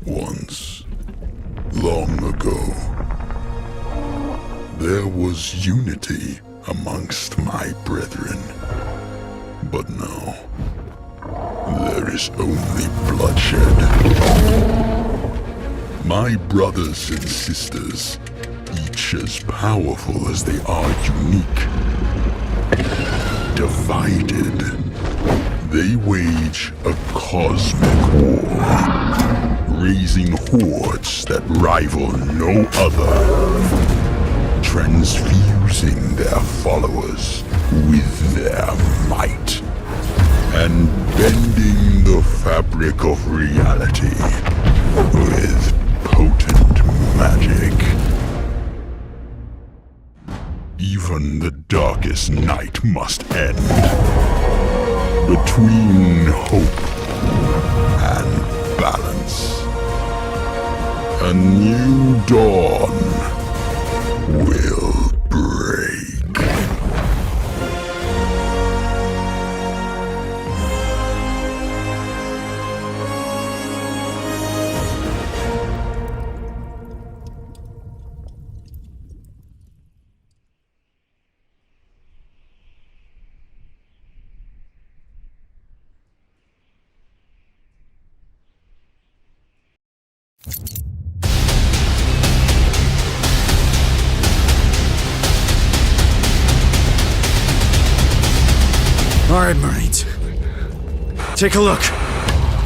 Once, long ago, there was unity amongst my brethren. But now, there is only bloodshed. My brothers and sisters, each as powerful as they are unique, divided, they wage a cosmic war, raising hordes that rival no other, transfusing their followers with their might, and bending the fabric of reality with potent magic. Even the darkest night must end. Between hope and balance, a new dawn will break. Alright, Marines. Take a look.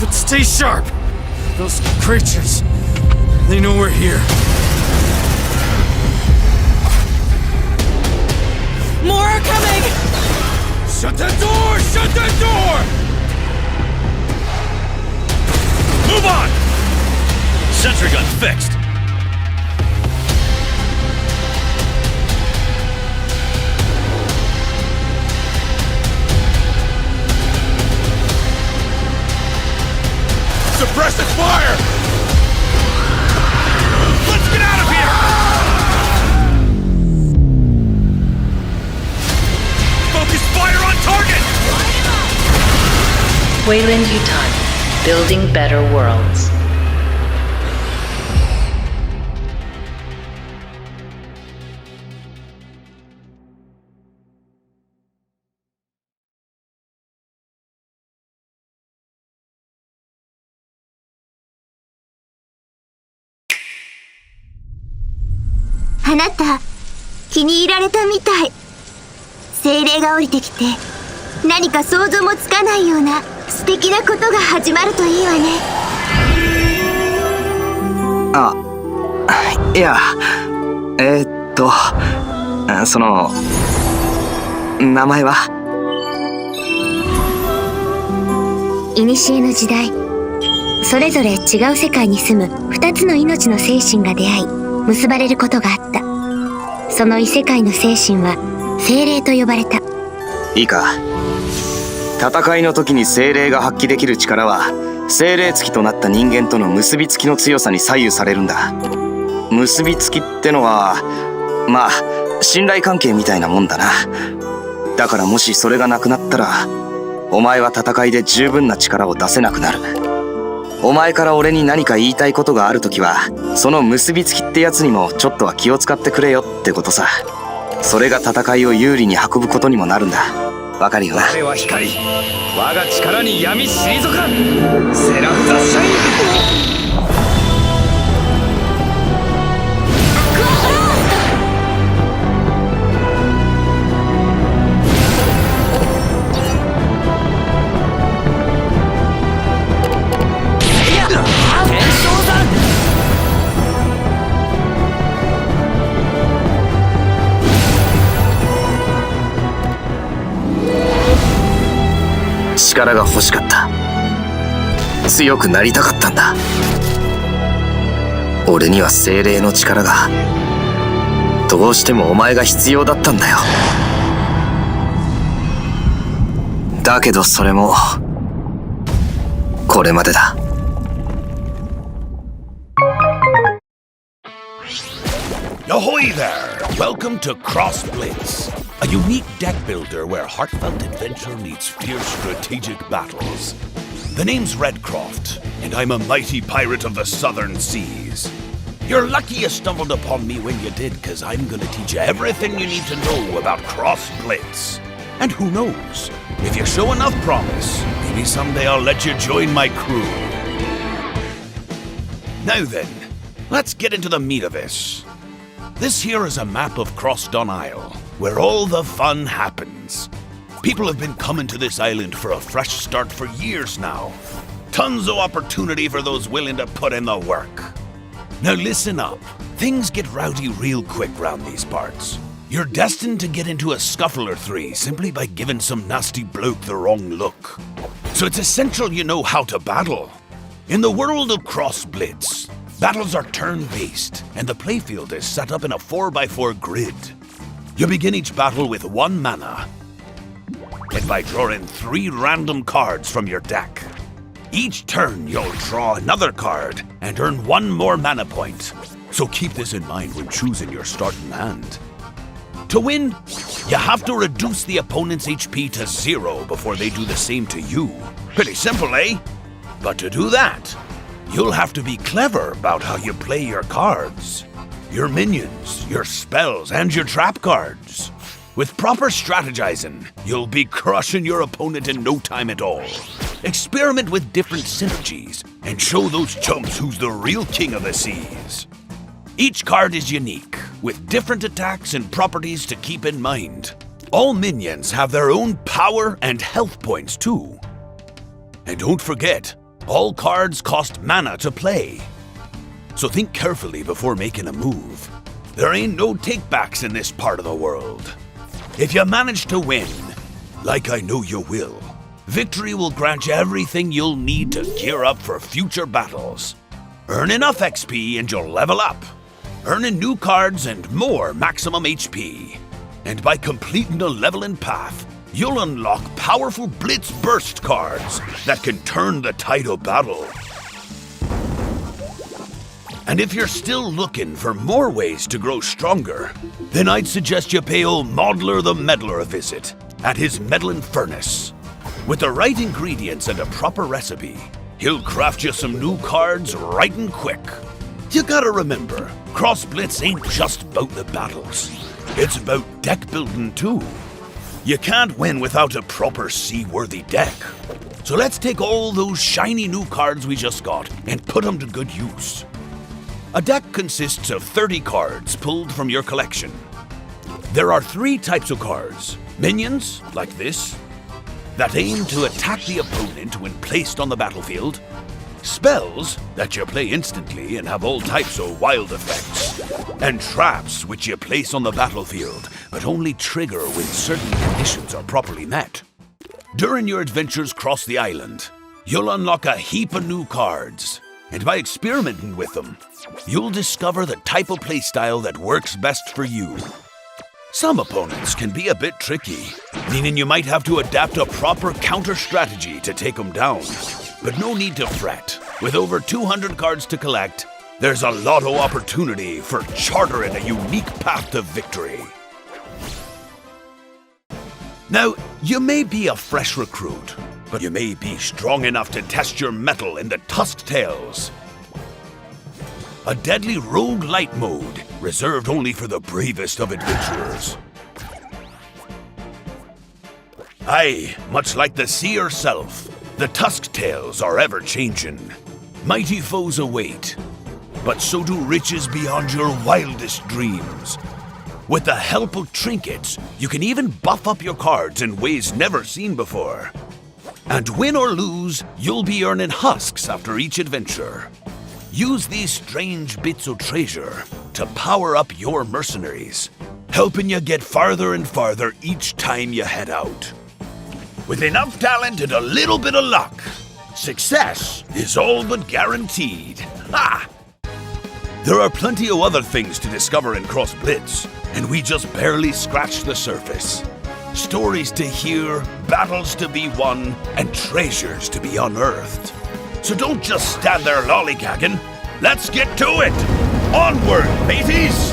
But stay sharp! Those creatures, they know we're here. More are coming! Shut that door! Shut that door! Move on! Sentry gun fixed. Suppressive fire! Let's get out of here! Focus fire on target! Wayland Yutani, building better worlds.あなた、気に入られたみたい。精霊が降りてきて、何か想像もつかないような素敵なことが始まるといいわね。あ、いや、その、名前は？古の時代、それぞれ違う世界に住む2つの命の精神が出会い、結ばれることがあった。その異世界の精神は精霊と呼ばれた。いいか。戦いの時に精霊が発揮できる力は精霊付きとなった人間との結びつきの強さに左右されるんだ。結びつきってのはまあ信頼関係みたいなもんだな。だからもしそれがなくなったらお前は戦いで十分な力を出せなくなる。お前から俺に何か言いたいことがあるときはその結びつきってやつにもちょっとは気を使ってくれよってことさ。それが戦いを有利に運ぶことにもなるんだ。わかるよな。我は光、我が力に闇退かん。セラフ・ザ・シャイン。力が欲しかった。強くなりたかったんだ。俺には精霊の力がどうしてもお前が必要だったんだよ。だけどそれもこれまでだ。Ahoy there! Welcome to Cross Blitz, a unique deck builder where heartfelt adventure meets fierce strategic battles. The name's Redcroft, and I'm a mighty pirate of the southern seas. You're lucky you stumbled upon me when you did, because I'm going to teach you everything you need to know about Cross Blitz. And who knows, if you show enough promise, maybe someday I'll let you join my crew. Now then, let's get into the meat of this. This here is a map of Crossdon Isle, where all the fun happens. People have been coming to this island for a fresh start for years now. Tons of opportunity for those willing to put in the work. Now listen up, things get rowdy real quick round these parts. You're destined to get into a scuffle or three simply by giving some nasty bloke the wrong look. So it's essential you know how to battle. In the world of Cross Blitz, battles are turn-based, and the playfield is set up in a 4x4 grid. You begin each battle with 1 mana, and by drawing 3 random cards from your deck. Each turn, you'll draw another card and earn 1 more mana point. So keep this in mind when choosing your starting hand. To win, you have to reduce the opponent's HP to 0 before they do the same to you. Pretty simple, eh? But to do that, you'll have to be clever about how you play your cards. Your minions, your spells, and your trap cards. With proper strategizing, you'll be crushing your opponent in no time at all. Experiment with different synergies and show those chumps who's the real king of the seas. Each card is unique, with different attacks and properties to keep in mind. All minions have their own power and health points too. And don't forget, all cards cost mana to play. So think carefully before making a move. There ain't no takebacks in this part of the world. If you manage to win, like I know you will, victory will grant you everything you'll need to gear up for future battles. Earn enough XP and you'll level up, earning new cards and more maximum HP. And by completing a leveling path, you'll unlock powerful Blitz Burst cards that can turn the tide of battle. And if you're still looking for more ways to grow stronger, then I'd suggest you pay old Modeler the Meddler a visit at his meddling furnace. With the right ingredients and a proper recipe, he'll craft you some new cards right and quick. You gotta remember, Cross Blitz ain't just about the battles. It's about deck building too. You can't win without a proper seaworthy deck. So let's take all those shiny new cards we just got and put them to good use. A deck consists of 30 cards pulled from your collection. There are 3 types of cards. Minions, like this, that aim to attack the opponent when placed on the battlefield. Spells, that you play instantly and have all types of wild effects. And traps, which you place on the battlefield, but only trigger when certain conditions are properly met. During your adventures across the island, you'll unlock a heap of new cards. And by experimenting with them, you'll discover the type of playstyle that works best for you. Some opponents can be a bit tricky, meaning you might have to adapt a proper counter strategy to take them down. But no need to fret. With over 200 cards to collect, there's a lot of opportunity for chartering a unique path to victory. Now, you may be a fresh recruit, but you may be strong enough to test your mettle in the Tusked Tales. A deadly roguelite mode, reserved only for the bravest of adventurers. Aye, much like the sea herself, the Tusked Tales are ever-changing. Mighty foes await, but so do riches beyond your wildest dreams. With the help of trinkets, you can even buff up your cards in ways never seen before. And win or lose, you'll be earning husks after each adventure. Use these strange bits of treasure to power up your mercenaries, helping you get farther and farther each time you head out. With enough talent and a little bit of luck, success is all but guaranteed. Ha! There are plenty of other things to discover in Cross Blitz, and we just barely scratched the surface. Stories to hear, battles to be won, and treasures to be unearthed. So don't just stand there lollygagging. Let's get to it! Onward, mateys!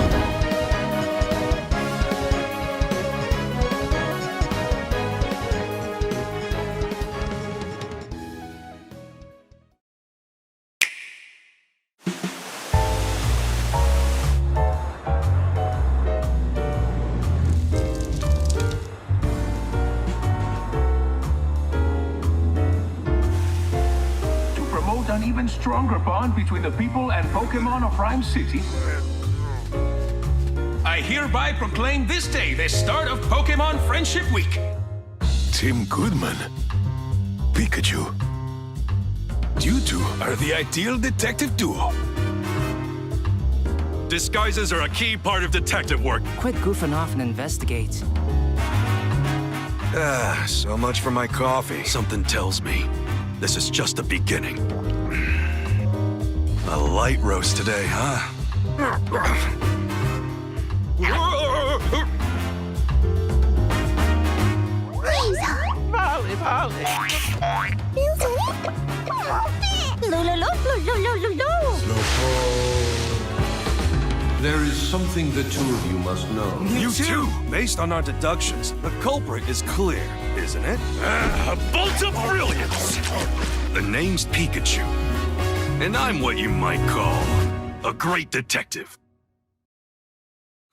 even stronger bond between the people and Pokemon of Rhyme City. I hereby proclaim this day the start of Pokemon Friendship Week. Tim Goodman. Pikachu. You two are the ideal detective duo. Disguises are a key part of detective work. Quit goofing off and investigate. So much for my coffee. Something tells me this is just the beginning. A light roast today, huh? There is something the two of you must know. You too! Based on our deductions, the culprit is clear, isn't it? A bolt of brilliance! The name's Pikachu. And I'm what you might call a great detective.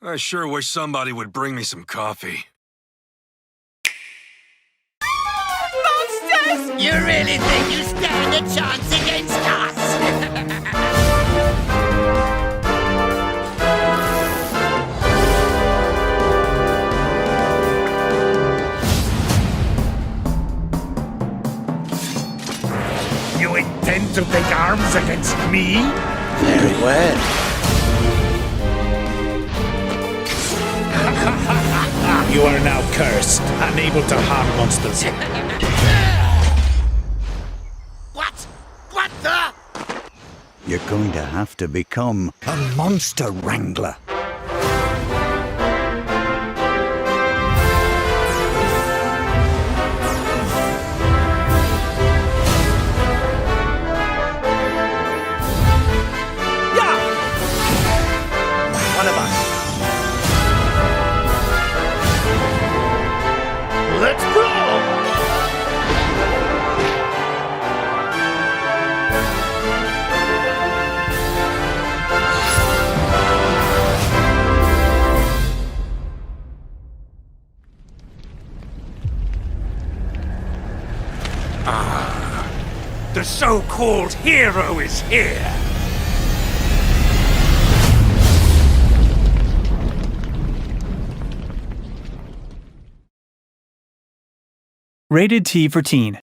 I sure wish somebody would bring me some coffee. Monsters! You really think you stand a chance against us? You intend to take arms against me? Very well. You are now cursed, unable to harm monsters. What? What the? You're going to have to become a monster wrangler. Let's go! The so-called hero is here! Rated T for Teen.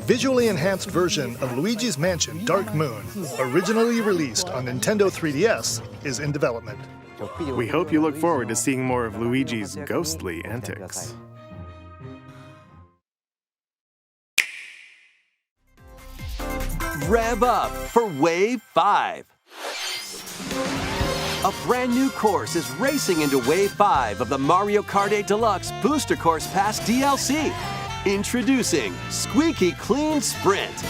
visually enhanced version of Luigi's Mansion Dark Moon, originally released on Nintendo 3DS, is in development. We hope you look forward to seeing more of Luigi's ghostly antics. Rev up for Wave 5. A brand new course is racing into Wave 5 of the Mario Kart 8 Deluxe Booster Course Pass DLC. Introducing Squeaky Clean Sprint.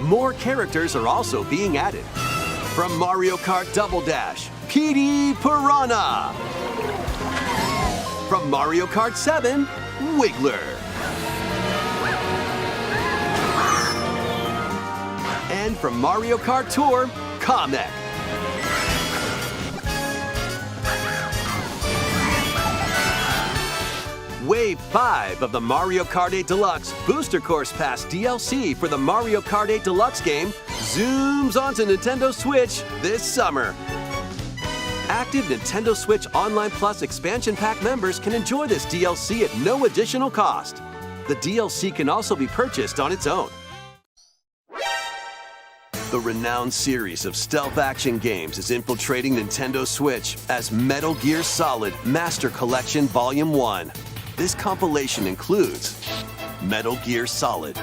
More characters are also being added. From Mario Kart Double Dash, PD Piranha. From Mario Kart 7, Wiggler. And from Mario Kart Tour, Kamek. Wave 5 of the Mario Kart 8 Deluxe Booster Course Pass DLC for the Mario Kart 8 Deluxe game zooms onto Nintendo Switch this summer. Active Nintendo Switch Online Plus Expansion Pack members can enjoy this DLC at no additional cost. The DLC can also be purchased on its own. The renowned series of stealth action games is infiltrating Nintendo Switch as Metal Gear Solid Master Collection Volume 1. This compilation includes Metal Gear Solid,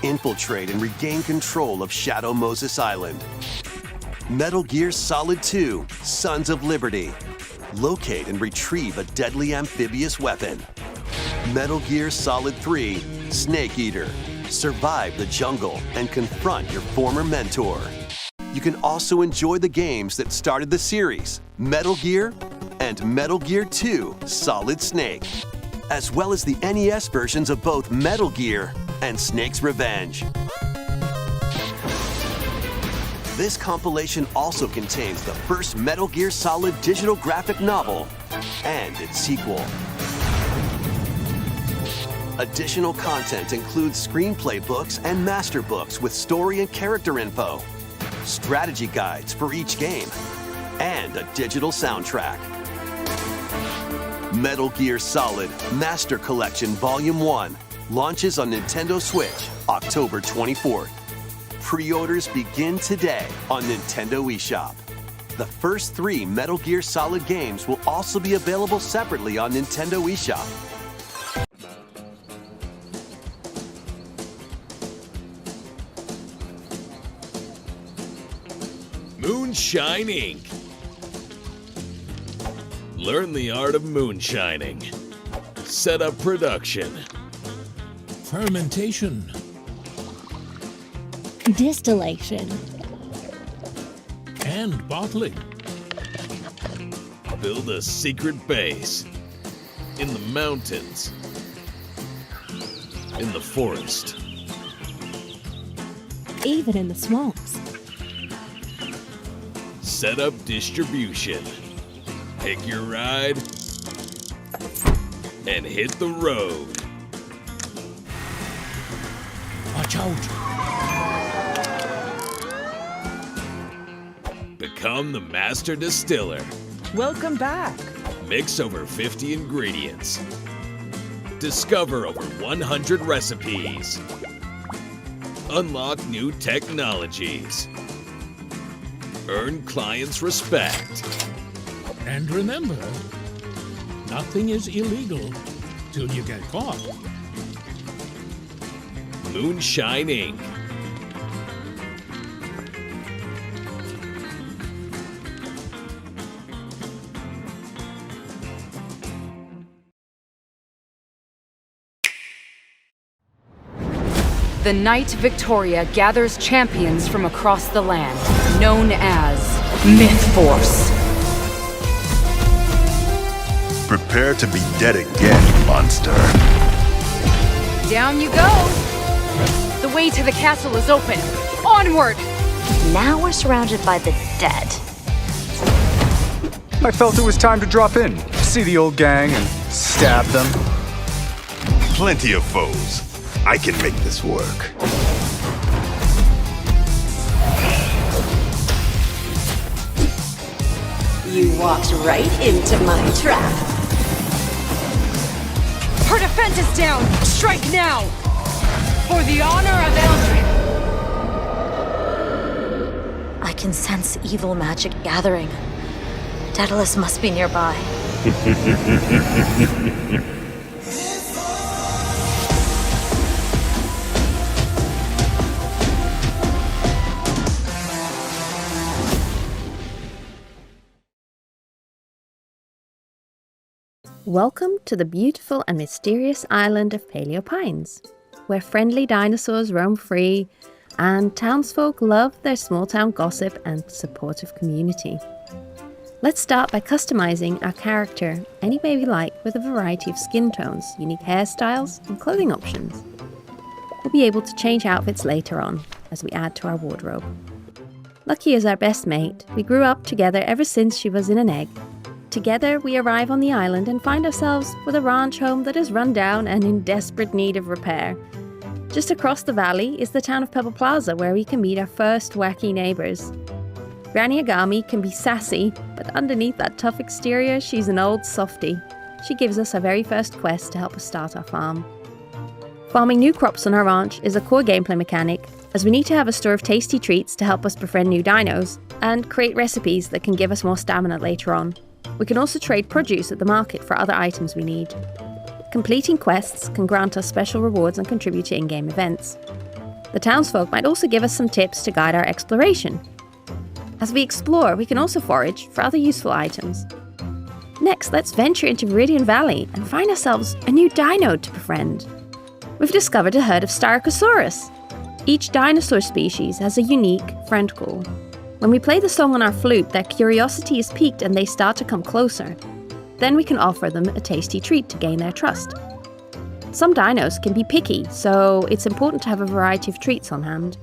infiltrate and regain control of Shadow Moses Island. Metal Gear Solid 2, Sons of Liberty, locate and retrieve a deadly amphibious weapon. Metal Gear Solid 3, Snake Eater, survive the jungle and confront your former mentor. You can also enjoy the games that started the series, Metal Gear and Metal Gear 2, Solid Snake, as well as the NES versions of both Metal Gear and Snake's Revenge. This compilation also contains the first Metal Gear Solid digital graphic novel and its sequel. Additional content includes screenplay books and master books with story and character info, strategy guides for each game, and a digital soundtrack. Metal Gear Solid Master Collection Volume 1 launches on Nintendo Switch October 24th. Pre-orders begin today on Nintendo eShop. The first 3 Metal Gear Solid games will also be available separately on Nintendo eShop. Moonshine Inc. Learn the art of moonshining. Set up production. Fermentation. Distillation. And bottling. Build a secret base. In the mountains. In the forest. Even in the swamps. Set up distribution. Pick your ride and hit the road. Watch out. Become the master distiller. Welcome back. Mix over 50 ingredients. Discover over 100 recipes. Unlock new technologies. Earn clients' respect. And remember, nothing is illegal till you get caught. Moonshine Inc. The Knight Victoria gathers champions from across the land, known as MythForce. Prepare to be dead again, monster. Down you go! The way to the castle is open. Onward! Now we're surrounded by the dead. I felt it was time to drop in, see the old gang, and stab them. Plenty of foes. I can make this work. You walked right into my trap. Her defense is down! Strike now! For the honor of Eldrin! I can sense evil magic gathering. Daedalus must be nearby. Welcome to the beautiful and mysterious island of Paleo Pines, where friendly dinosaurs roam free and townsfolk love their small-town gossip and supportive community. Let's start by customizing our character any way we like with a variety of skin tones, unique hairstyles, and clothing options. We'll be able to change outfits later on as we add to our wardrobe. Lucky is our best mate. We grew up together ever since she was in an egg. Together, we arrive on the island and find ourselves with a ranch home that is run down and in desperate need of repair. Just across the valley is the town of Pebble Plaza, where we can meet our first wacky neighbours. Granny Agami can be sassy, but underneath that tough exterior, she's an old softie. She gives us our very first quest to help us start our farm. Farming new crops on our ranch is a core gameplay mechanic, as we need to have a store of tasty treats to help us befriend new dinos, and create recipes that can give us more stamina later on. We can also trade produce at the market for other items we need. Completing quests can grant us special rewards and contribute to in-game events. The townsfolk might also give us some tips to guide our exploration. As we explore, we can also forage for other useful items. Next, let's venture into Viridian Valley and find ourselves a new dino to befriend. We've discovered a herd of Styracosaurus. Each dinosaur species has a unique friend call. When we play the song on our flute, their curiosity is piqued and they start to come closer. Then we can offer them a tasty treat to gain their trust. Some dinos can be picky, so it's important to have a variety of treats on hand.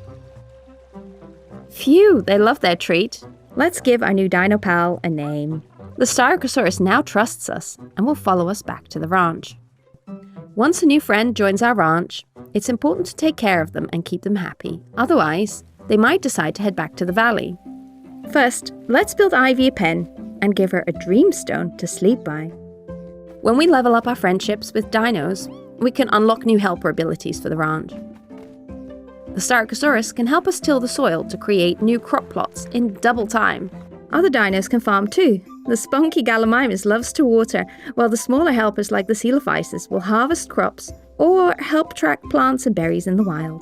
Phew, they love their treat. Let's give our new dino pal a name. The Styracosaurus now trusts us and will follow us back to the ranch. Once a new friend joins our ranch, it's important to take care of them and keep them happy. Otherwise, they might decide to head back to the valley. First, let's build Ivy a pen and give her a dreamstone to sleep by. When we level up our friendships with dinos, we can unlock new helper abilities for the ranch. The Styracosaurus can help us till the soil to create new crop plots in double time. Other dinos can farm too. The spunky Gallimimus loves to water, while the smaller helpers like the Coelophysis will harvest crops or help track plants and berries in the wild.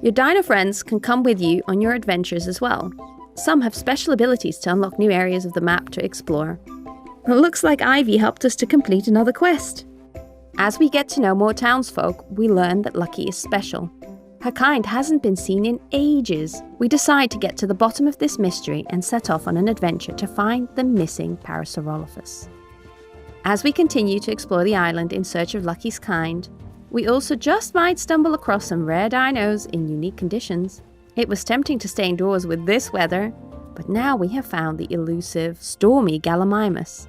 Your dino friends can come with you on your adventures as well. Some have special abilities to unlock new areas of the map to explore. It looks like Ivy helped us to complete another quest. As we get to know more townsfolk, we learn that Lucky is special. Her kind hasn't been seen in ages. We decide to get to the bottom of this mystery and set off on an adventure to find the missing Parasaurolophus. As we continue to explore the island in search of Lucky's kind, we also just might stumble across some rare dinos in unique conditions. It was tempting to stay indoors with this weather, but now we have found the elusive, stormy Gallimimus.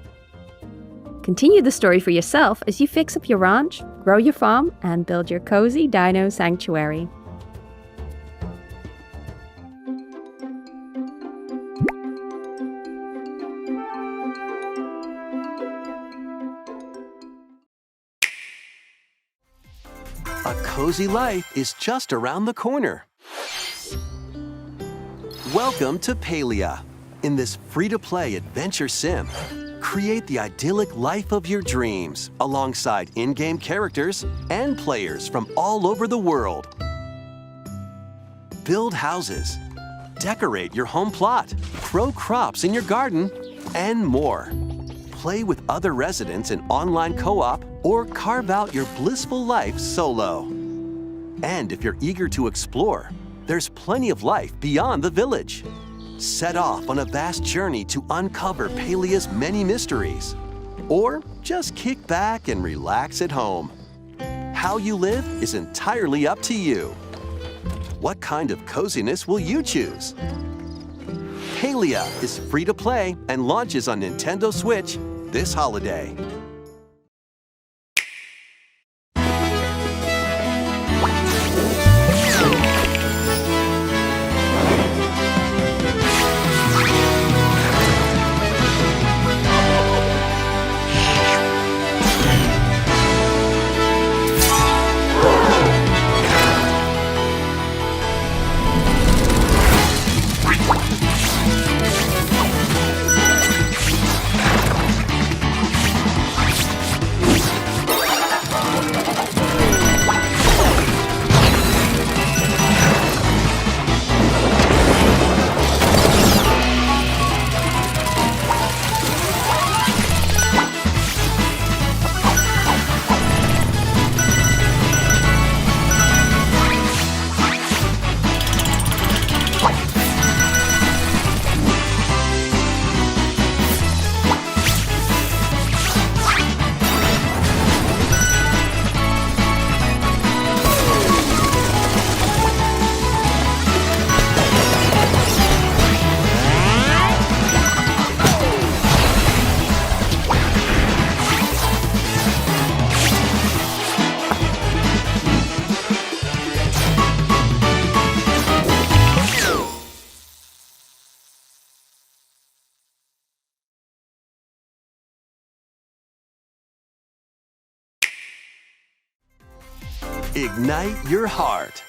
Continue the story for yourself as you fix up your ranch, grow your farm, and build your cozy dino sanctuary. A cozy life is just around the corner. Welcome to Palia. In this free-to-play adventure sim, create the idyllic life of your dreams alongside in-game characters and players from all over the world. Build houses, decorate your home plot, grow crops in your garden, and more. Play with other residents in online co-op or carve out your blissful life solo. And if you're eager to explore, there's plenty of life beyond the village. Set off on a vast journey to uncover Palia's many mysteries. Or just kick back and relax at home. How you live is entirely up to you. What kind of coziness will you choose? Palia is free to play and launches on Nintendo Switch this holiday. Ignite your heart.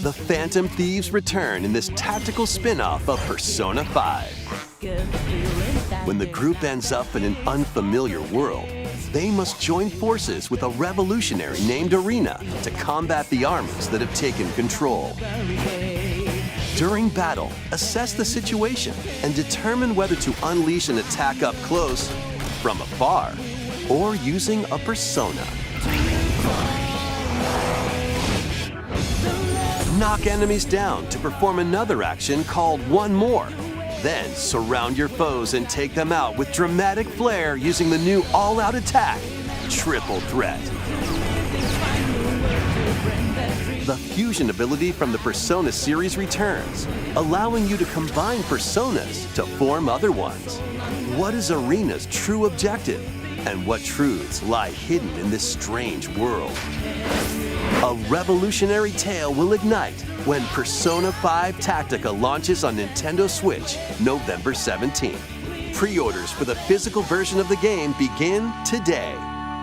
The Phantom Thieves return in this tactical spin-off of Persona 5. When the group ends up in an unfamiliar world, they must join forces with a revolutionary named Arena to combat the armies that have taken control. During battle, assess the situation and determine whether to unleash an attack up close, from afar, or using a persona. Knock enemies down to perform another action called One More. Then surround your foes and take them out with dramatic flair using the new all-out attack, Triple Threat. The fusion ability from the Persona series returns, allowing you to combine personas to form other ones. What is Arena's true objective? And what truths lie hidden in this strange world? A revolutionary tale will ignite when Persona 5 Tactica launches on Nintendo Switch November 17th. Pre-orders for the physical version of the game begin today.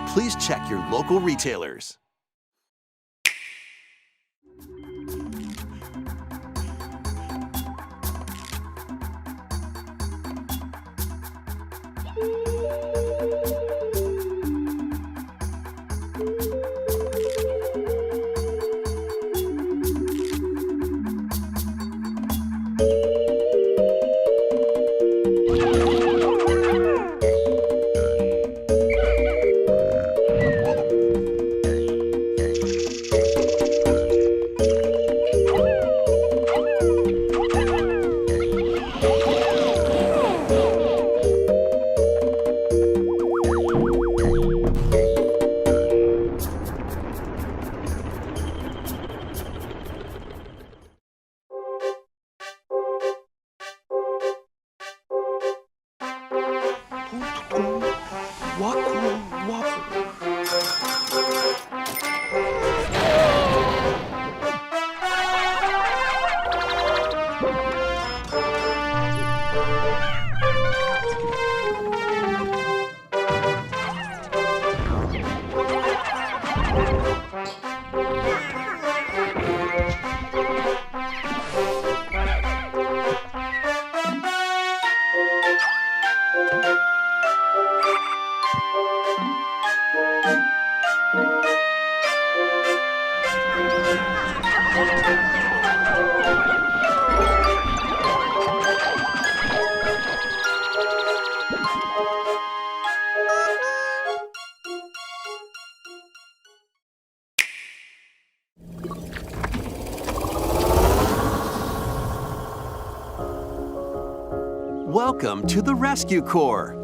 Please check your local retailers. Welcome to the Rescue Corps.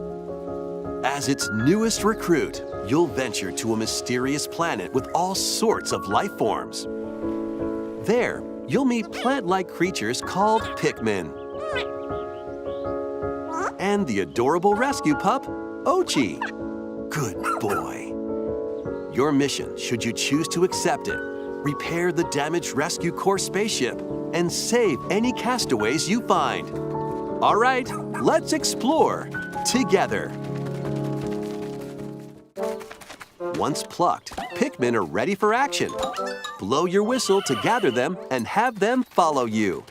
As its newest recruit, you'll venture to a mysterious planet with all sorts of life forms. There, you'll meet plant-like creatures called Pikmin. And the adorable rescue pup, Woche. Good boy. Your mission, should you choose to accept it, repair the damaged Rescue Corps spaceship and save any castaways you find. All right, let's explore together. Once plucked, Pikmin are ready for action. Blow your whistle to gather them and have them follow you.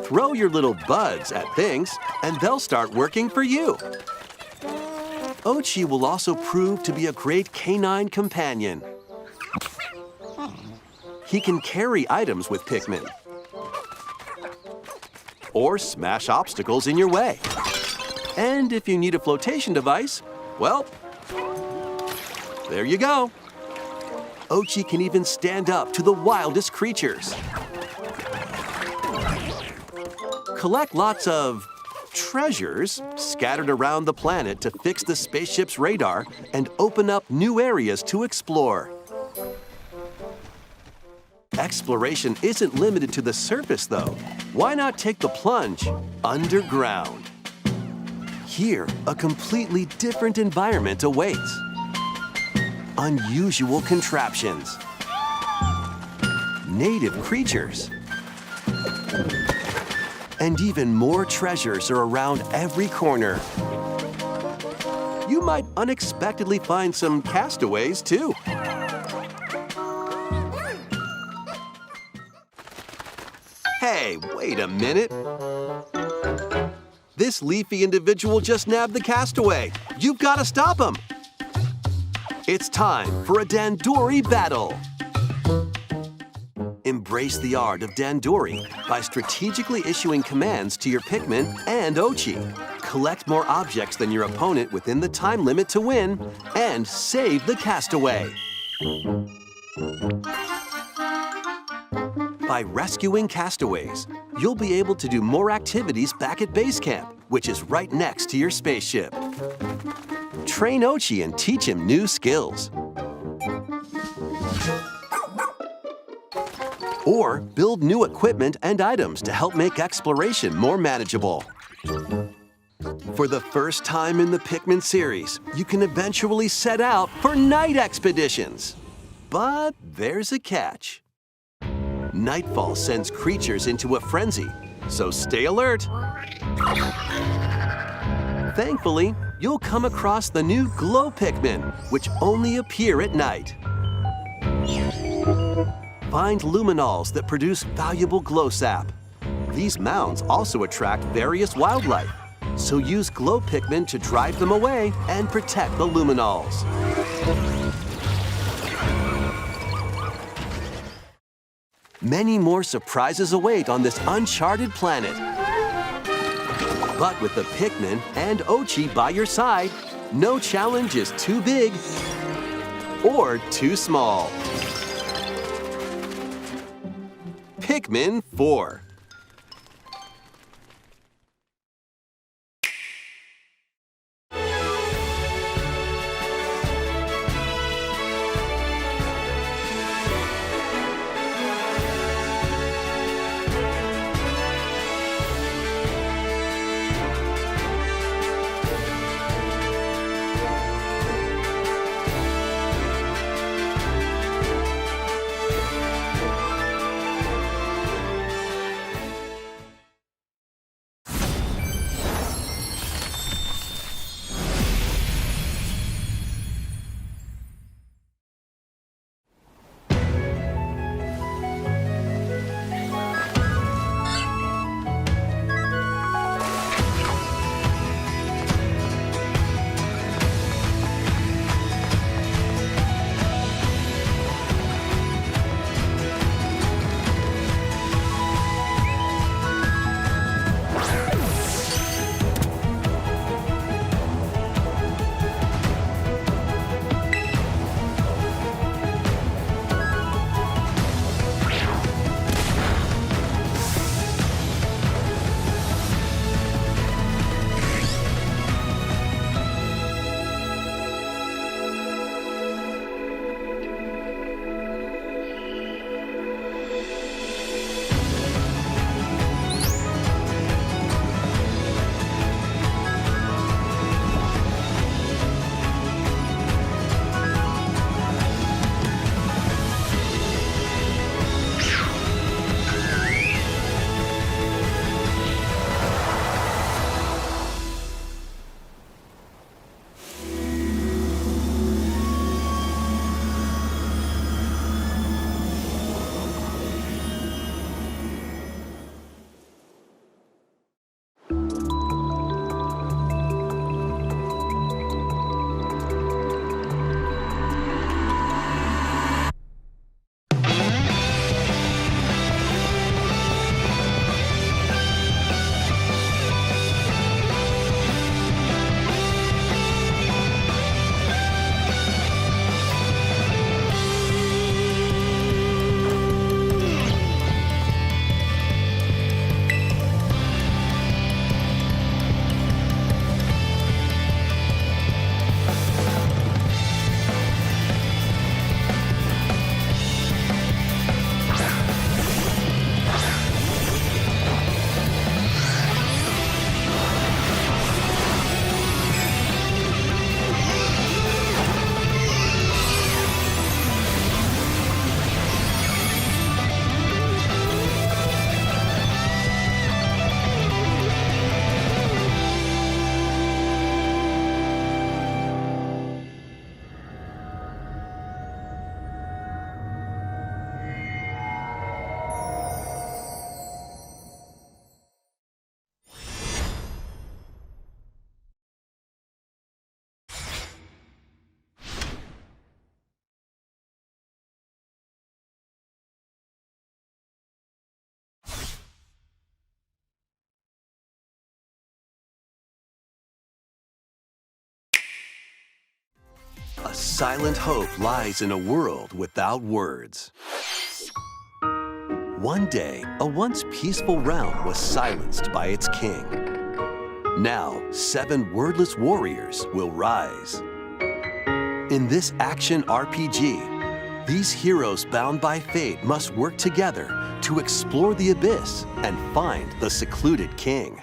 Throw your little buds at things and they'll start working for you. Woche will also prove to be a great canine companion. He can carry items with Pikmin or smash obstacles in your way. And if you need a flotation device, well, there you go. Woche can even stand up to the wildest creatures. Collect lots of treasures scattered around the planet to fix the spaceship's radar and open up new areas to explore. Exploration isn't limited to the surface, though. Why not take the plunge underground? Here, a completely different environment awaits. Unusual contraptions, native creatures, and even more treasures are around every corner. You might unexpectedly find some castaways, too. Hey, wait a minute. This leafy individual just nabbed the castaway. You've got to stop him. It's time for a Dandori battle. Embrace the art of Dandori by strategically issuing commands to your Pikmin and Ochi. Collect more objects than your opponent within the time limit to win, and save the castaway. By rescuing castaways, you'll be able to do more activities back at base camp, which is right next to your spaceship. Train Ochi and teach him new skills. Or build new equipment and items to help make exploration more manageable. For the first time in the Pikmin series, you can eventually set out for night expeditions. But there's a catch. Nightfall sends creatures into a frenzy, so stay alert. Thankfully, you'll come across the new glow Pikmin, which only appear at night. Find luminals that produce valuable glow sap. These mounds also attract various wildlife, so use glow Pikmin to drive them away and protect the luminals. Many more surprises await on this uncharted planet. But with the Pikmin and Ochi by your side, no challenge is too big or too small. Pikmin 4. Silent hope lies in a world without words. One day, a once peaceful realm was silenced by its king. Now, 7 wordless warriors will rise. In this action RPG, these heroes bound by fate must work together to explore the abyss and find the secluded king.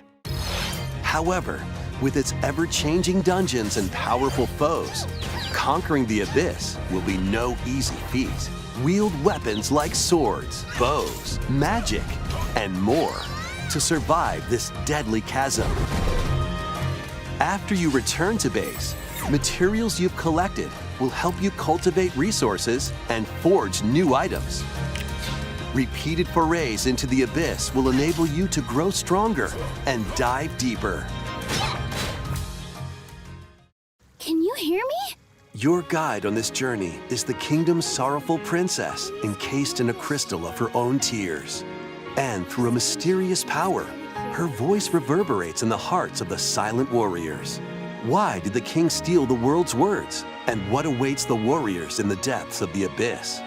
However, with its ever-changing dungeons and powerful foes, conquering the abyss will be no easy feat. Wield weapons like swords, bows, magic, and more to survive this deadly chasm. After you return to base, materials you've collected will help you cultivate resources and forge new items. Repeated forays into the abyss will enable you to grow stronger and dive deeper. Can you hear me? Your guide on this journey is the kingdom's sorrowful princess, encased in a crystal of her own tears. And through a mysterious power, her voice reverberates in the hearts of the silent warriors. Why did the king steal the world's words? And what awaits the warriors in the depths of the abyss?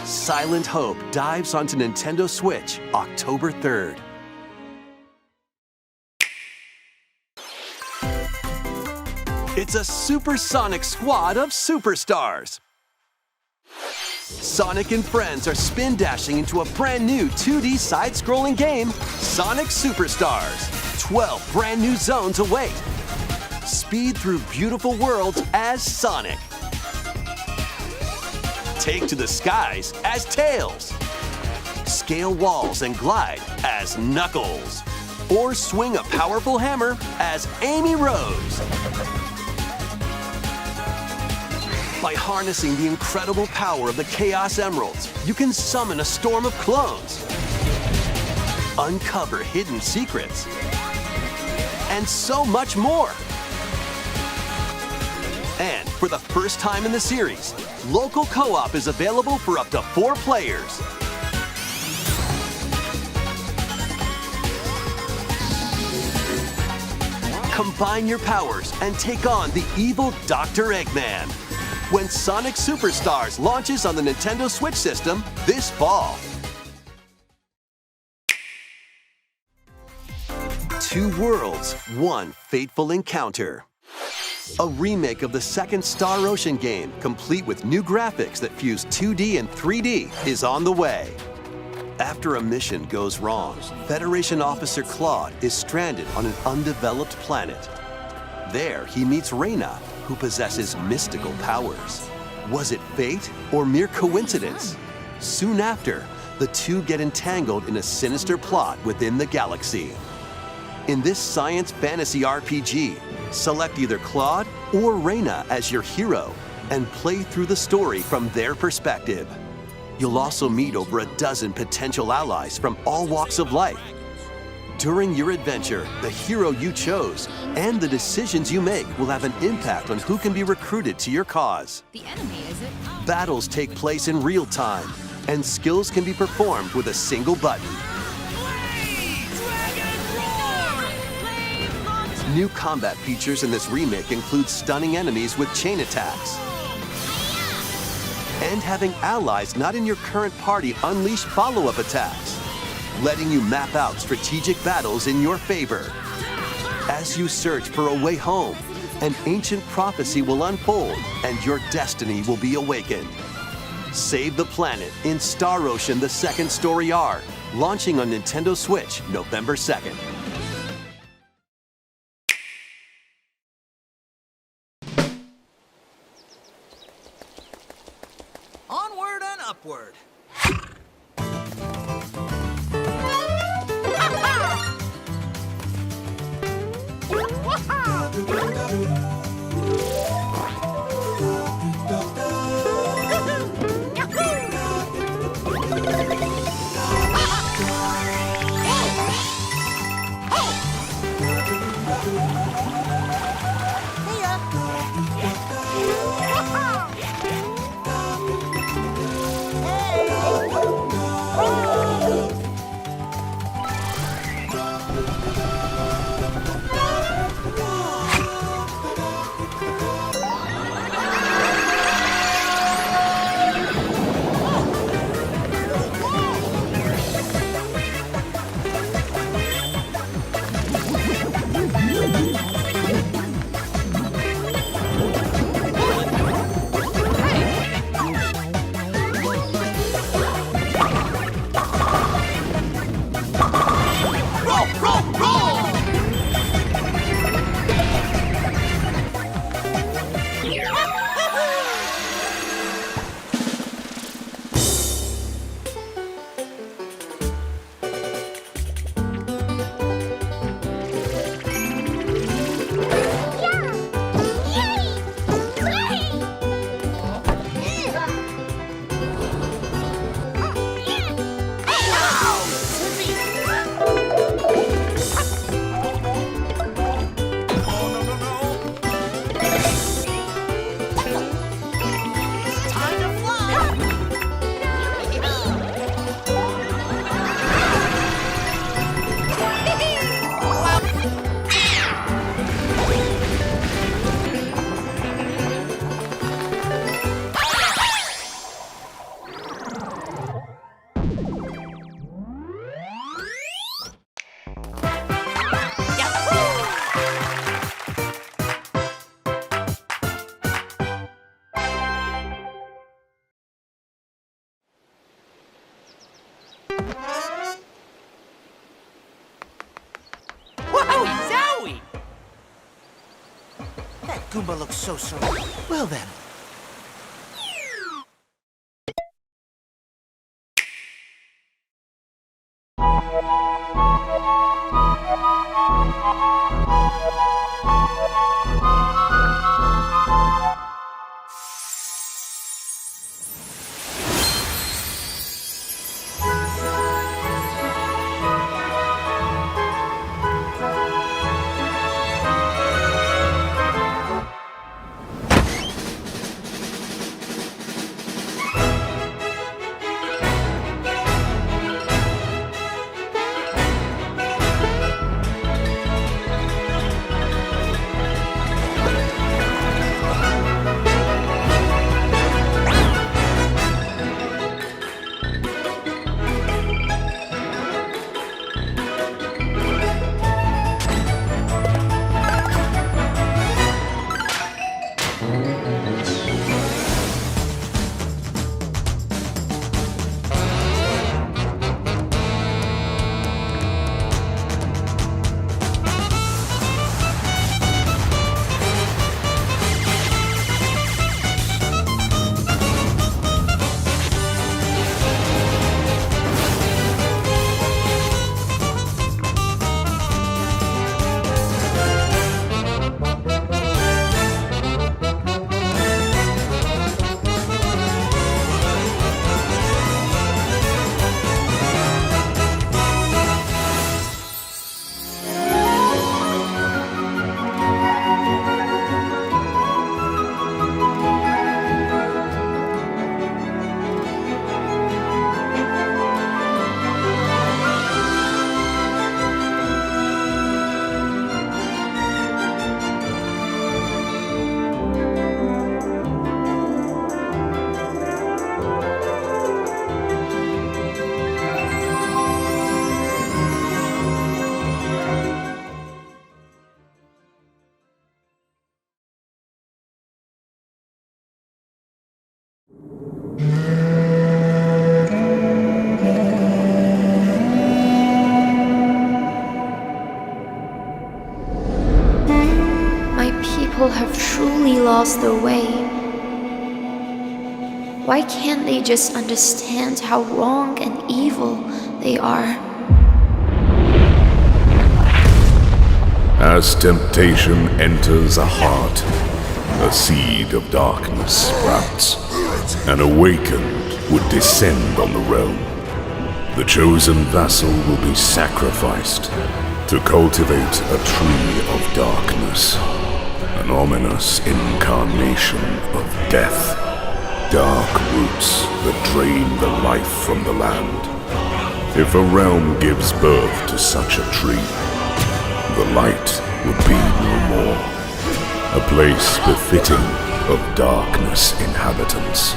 Silent Hope dives onto Nintendo Switch October 3rd. It's a supersonic squad of superstars. Sonic and friends are spin dashing into a brand new 2D side-scrolling game, Sonic Superstars. 12 brand new zones await. Speed through beautiful worlds as Sonic. Take to the skies as Tails. Scale walls and glide as Knuckles. Or swing a powerful hammer as Amy Rose. By harnessing the incredible power of the Chaos Emeralds, you can summon a storm of clones, uncover hidden secrets, and so much more. And for the first time in the series, local co-op is available for up to 4 players. Combine your powers and take on the evil Dr. Eggman when Sonic Superstars launches on the Nintendo Switch system this fall. 2 worlds, 1 fateful encounter. A remake of the second Star Ocean game, complete with new graphics that fuse 2D and 3D, is on the way. After a mission goes wrong, Federation Officer Claude is stranded on an undeveloped planet. There, he meets Reyna, who possesses mystical powers. Was it fate or mere coincidence? Soon after, the two get entangled in a sinister plot within the galaxy. In this science fantasy RPG, select either Claude or Reyna as your hero and play through the story from their perspective. You'll also meet over a dozen potential allies from all walks of life. During your adventure, the hero you chose and the decisions you make will have an impact on who can be recruited to your cause. The enemy, is it? Battles take place in real time, and skills can be performed with a single button. New combat features in this remake include stunning enemies with chain attacks, and having allies not in your current party unleash follow-up attacks, letting you map out strategic battles in your favor. As you search for a way home, an ancient prophecy will unfold and your destiny will be awakened. Save the planet in Star Ocean: The Second Story R, launching on Nintendo Switch November 2nd. Onward and upward. Goomba looks so well then. Have truly lost their way. Why can't they just understand how wrong and evil they are? As temptation enters a heart, a seed of darkness sprouts, and awakened would descend on the realm. The chosen vassal will be sacrificed to cultivate a tree of darkness. An ominous incarnation of death. Dark roots that drain the life from the land. If a realm gives birth to such a tree, the light would be no more. A place befitting of darkness inhabitants.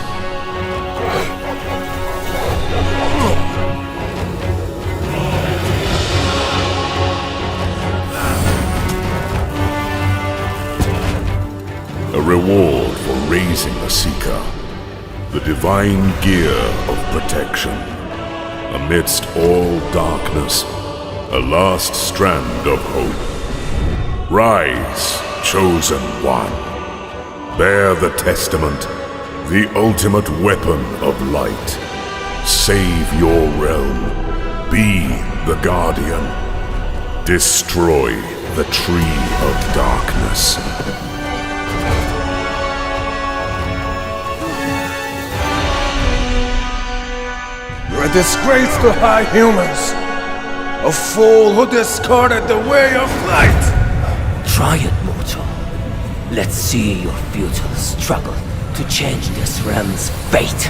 A reward for raising a seeker, the divine gear of protection. Amidst all darkness, a last strand of hope. Rise, chosen one. Bear the testament, the ultimate weapon of light. Save your realm. Be the guardian. Destroy the tree of darkness. A disgrace to high humans! A fool who discarded the way of light! Try it, mortal. Let's see your futile struggle to change this realm's fate.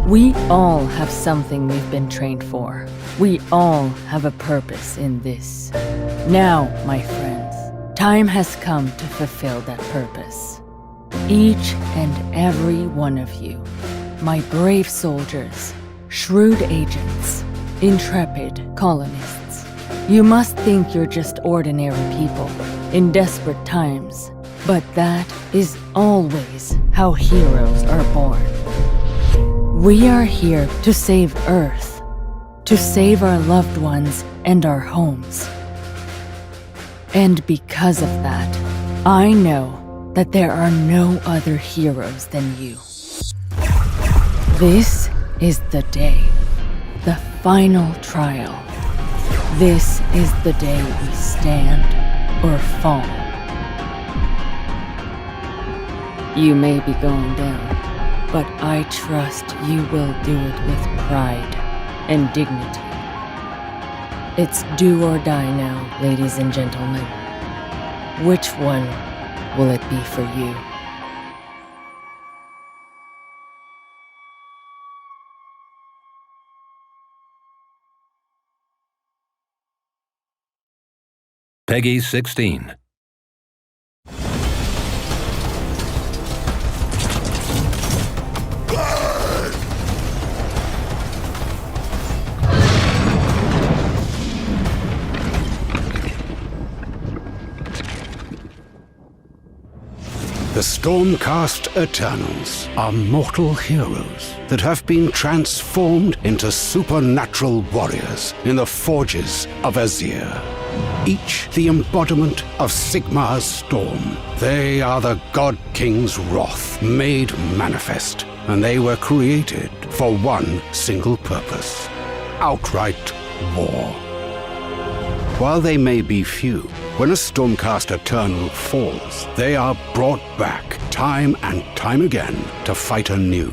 We all have something we've been trained for. We all have a purpose in this. Now, my friends, time has come to fulfill that purpose. Each and every one of you, my brave soldiers, shrewd agents, intrepid colonists, You must think you're just ordinary people in desperate times, but that is always how heroes are born. We are here to save Earth, to save our loved ones and our homes. And because of that, I know that there are no other heroes than you. This is the day, the final trial. This is the day we stand or fall. You may be going down, but I trust you will do it with pride and dignity. It's do or die now, ladies and gentlemen. Which one will it be for you? Peggy 16. The Stormcast Eternals are mortal heroes that have been transformed into supernatural warriors in the forges of Azir. Each the embodiment of Sigmar's storm. They are the God King's wrath made manifest, and they were created for one single purpose: outright war. While they may be few, when a Stormcast Eternal falls, they are brought back time and time again to fight anew.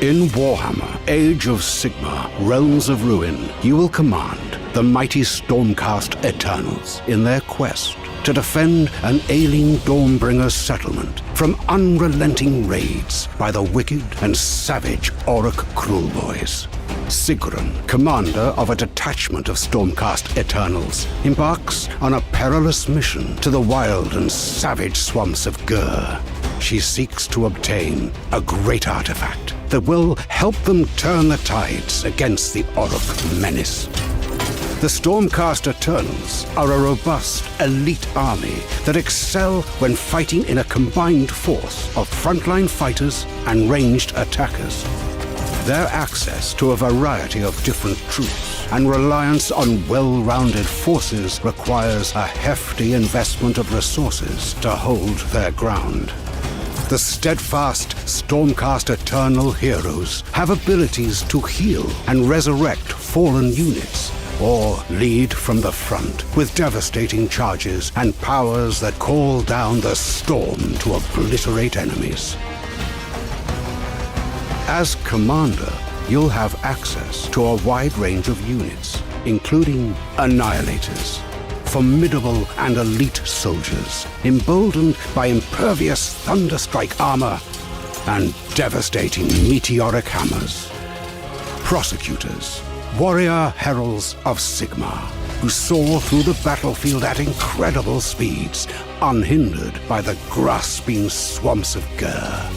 In Warhammer, Age of Sigmar, Realms of Ruin, you will command the mighty Stormcast Eternals in their quest to defend an ailing Dawnbringer settlement from unrelenting raids by the wicked and savage Orc Krulboys. Sigrun, commander of a detachment of Stormcast Eternals, embarks on a perilous mission to the wild and savage swamps of Gur. She seeks to obtain a great artifact that will help them turn the tides against the Orc menace. The Stormcast Eternals are a robust, elite army that excel when fighting in a combined force of frontline fighters and ranged attackers. Their access to a variety of different troops and reliance on well-rounded forces requires a hefty investment of resources to hold their ground. The steadfast Stormcast Eternal heroes have abilities to heal and resurrect fallen units, or lead from the front with devastating charges and powers that call down the storm to obliterate enemies. As commander, you'll have access to a wide range of units, including Annihilators, formidable and elite soldiers, emboldened by impervious thunderstrike armor and devastating meteoric hammers. Prosecutors, warrior heralds of Sigmar, who soar through the battlefield at incredible speeds, unhindered by the grasping swamps of Gur.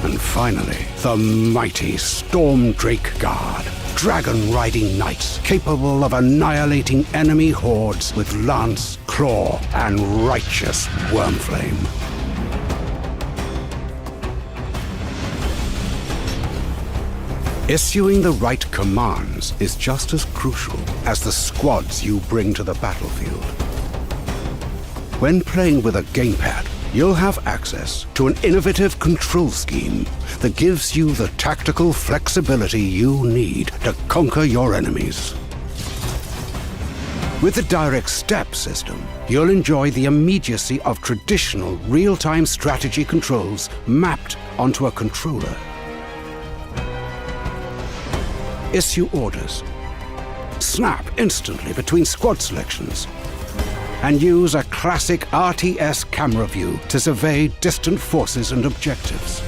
And finally, the mighty Stormdrake Guard, dragon-riding knights capable of annihilating enemy hordes with lance, claw, and righteous wormflame. Issuing the right commands is just as crucial as the squads you bring to the battlefield. When playing with a gamepad, you'll have access to an innovative control scheme that gives you the tactical flexibility you need to conquer your enemies. With the direct step system, you'll enjoy the immediacy of traditional real-time strategy controls mapped onto a controller. Issue orders, snap instantly between squad selections, and use a classic RTS camera view to survey distant forces and objectives.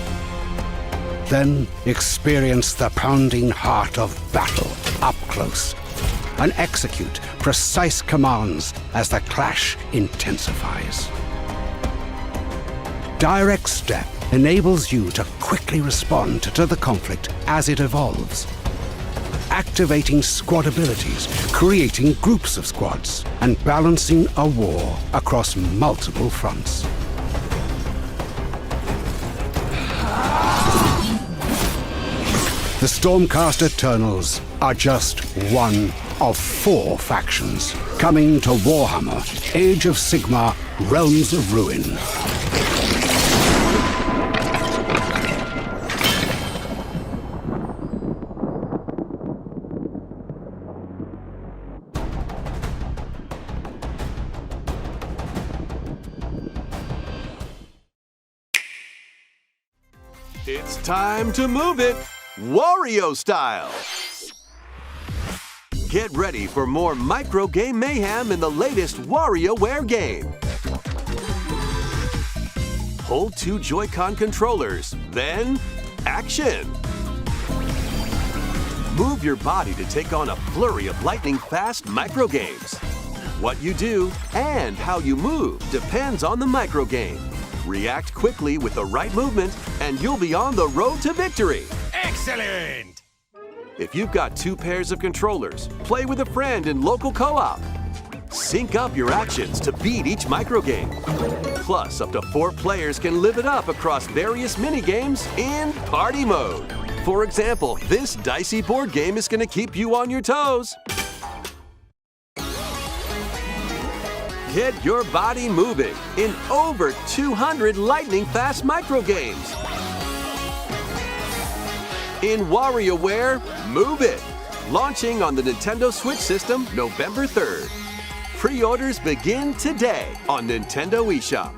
Then experience the pounding heart of battle up close and execute precise commands as the clash intensifies. Direct Step enables you to quickly respond to the conflict as it evolves. activating squad abilities, creating groups of squads, and balancing a war across multiple fronts. The Stormcast Eternals are just one of 4 factions coming to Warhammer, Age of Sigmar, Realms of Ruin. It's time to move it, Wario style! Get ready for more micro game mayhem in the latest WarioWare game. Hold 2 Joy-Con controllers, then action! Move your body to take on a flurry of lightning-fast micro games. What you do and how you move depends on the micro game. React quickly with the right movement, and you'll be on the road to victory. Excellent! If you've got 2 pairs of controllers, play with a friend in local co-op. Sync up your actions to beat each microgame. Plus, up to 4 players can live it up across various mini-games in party mode. For example, this dicey board game is going to keep you on your toes. Get your body moving in over 200 lightning-fast microgames. In WarioWare Move It, launching on the Nintendo Switch system November 3rd. Pre-orders begin today on Nintendo eShop.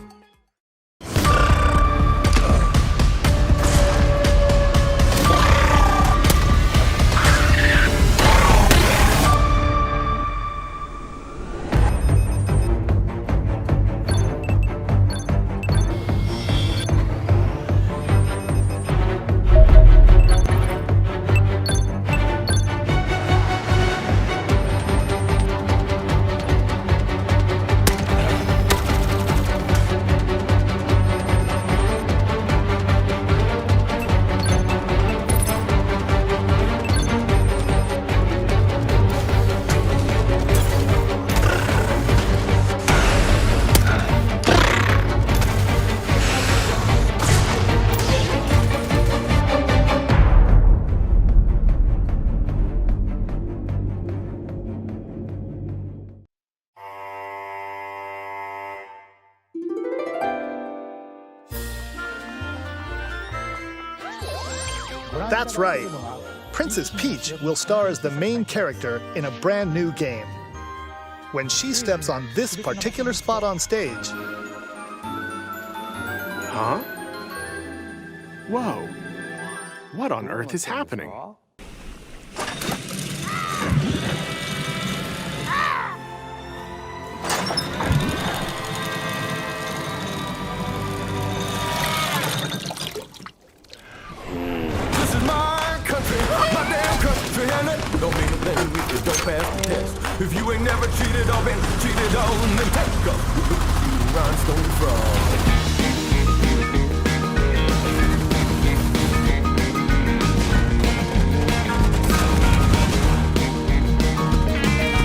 That's right. Princess Peach will star as the main character in a brand new game. When she steps on this particular spot on stage... Huh? Whoa. What on earth is happening? Don't mean a thing if you don't pass the test. If you ain't never cheated or been cheated on, then take up rhinestone frog.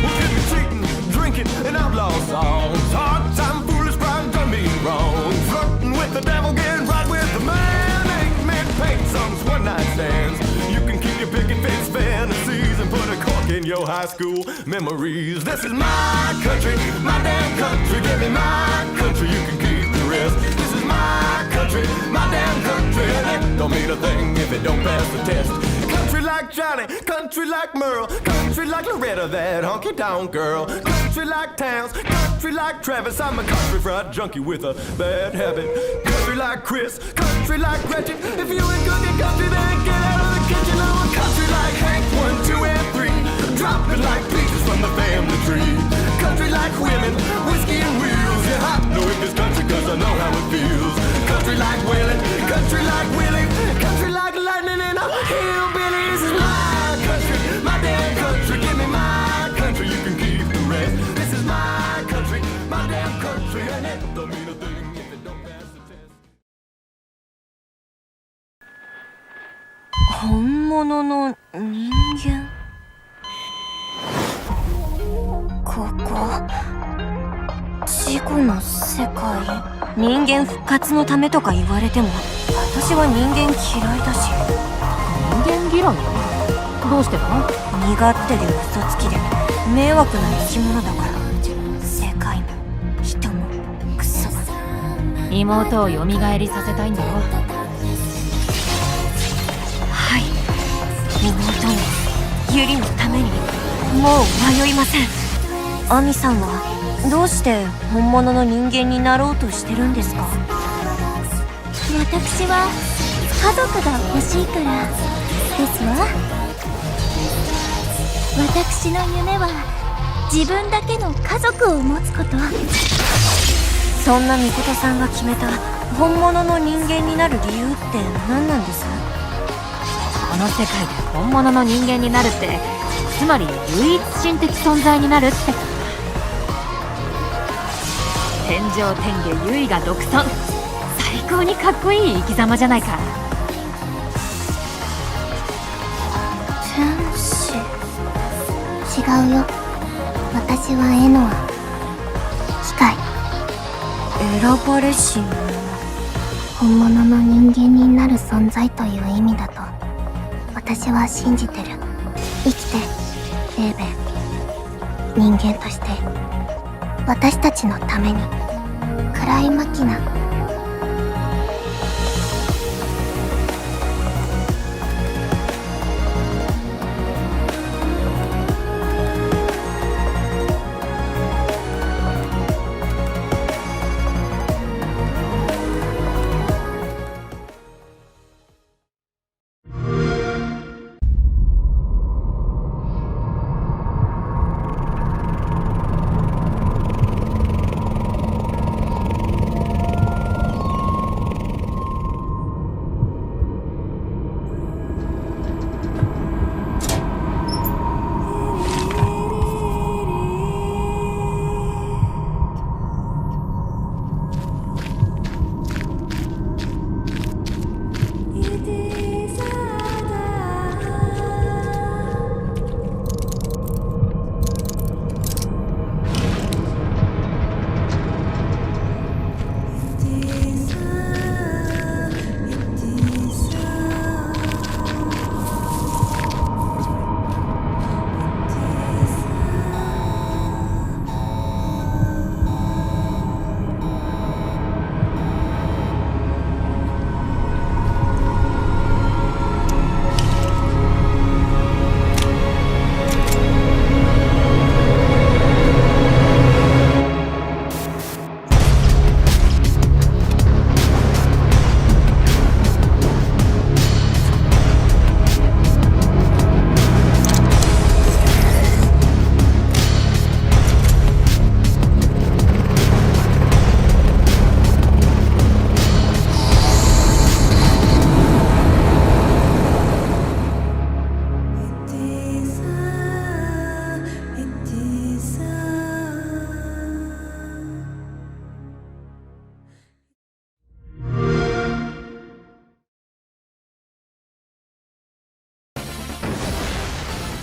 Well, keep cheating, drinking, and outlaw songs. Hard time, foolish pride, done me wrong. Flirting with the devil, getting right with the man. Ain't men paint songs, one night stands. You can keep your picket fence fantasies and put a cork in your high school memories. This is my country, my damn country. Give me my country, you can keep the rest. This is my country, my damn country. And it don't mean a thing if it don't pass the test. Country like Johnny, country like Merle, country like Loretta, that honky-tonk girl. Country like Towns, country like Travis. I'm a country fried junkie with a bad habit. Country like Chris, country like Gretchen. If you ain't cooking country, then get out of the kitchen. I'm a country like Hank, 1, 2, and 3. Drop it like peaches from the family tree. Country like women, whiskey and wheels. Yeah, I know in this country cause I know how it feels. Country like Waylon, country like Willie, country like lightning and a hillbilly. This is my country, my damn country. Give me my country, you can keep the rest. This is my country, my damn country. And it don't mean a thing if it don't pass the test. 本物の人間高校。事故の世界。人間復活のためとか言われても、私は人間嫌いだし。人間嫌い？どうしてか？身勝手で嘘つきで迷惑な生き物だから。世界も人もクソ。妹を蘇りさせたいんだろ？はい。妹もユリのためにもう迷いません。アミさんはどうして本物の人間になろうとしてるんですか？私は家族が欲しいからですわ。私の夢は自分だけの家族を持つこと。そんなミコトさんが決めた本物の人間になる理由って何なんです？この世界で本物の人間になるって、つまり唯一神的存在になるってこと。天上天下唯我独尊、最高にかっこいい生き様じゃないか。天使。違うよ。私はエノア。機械。選ばれし者。本物の人間になる存在という意味だと私は信じてる。生きてレーベン。人間として私たちのために暗いマキナ。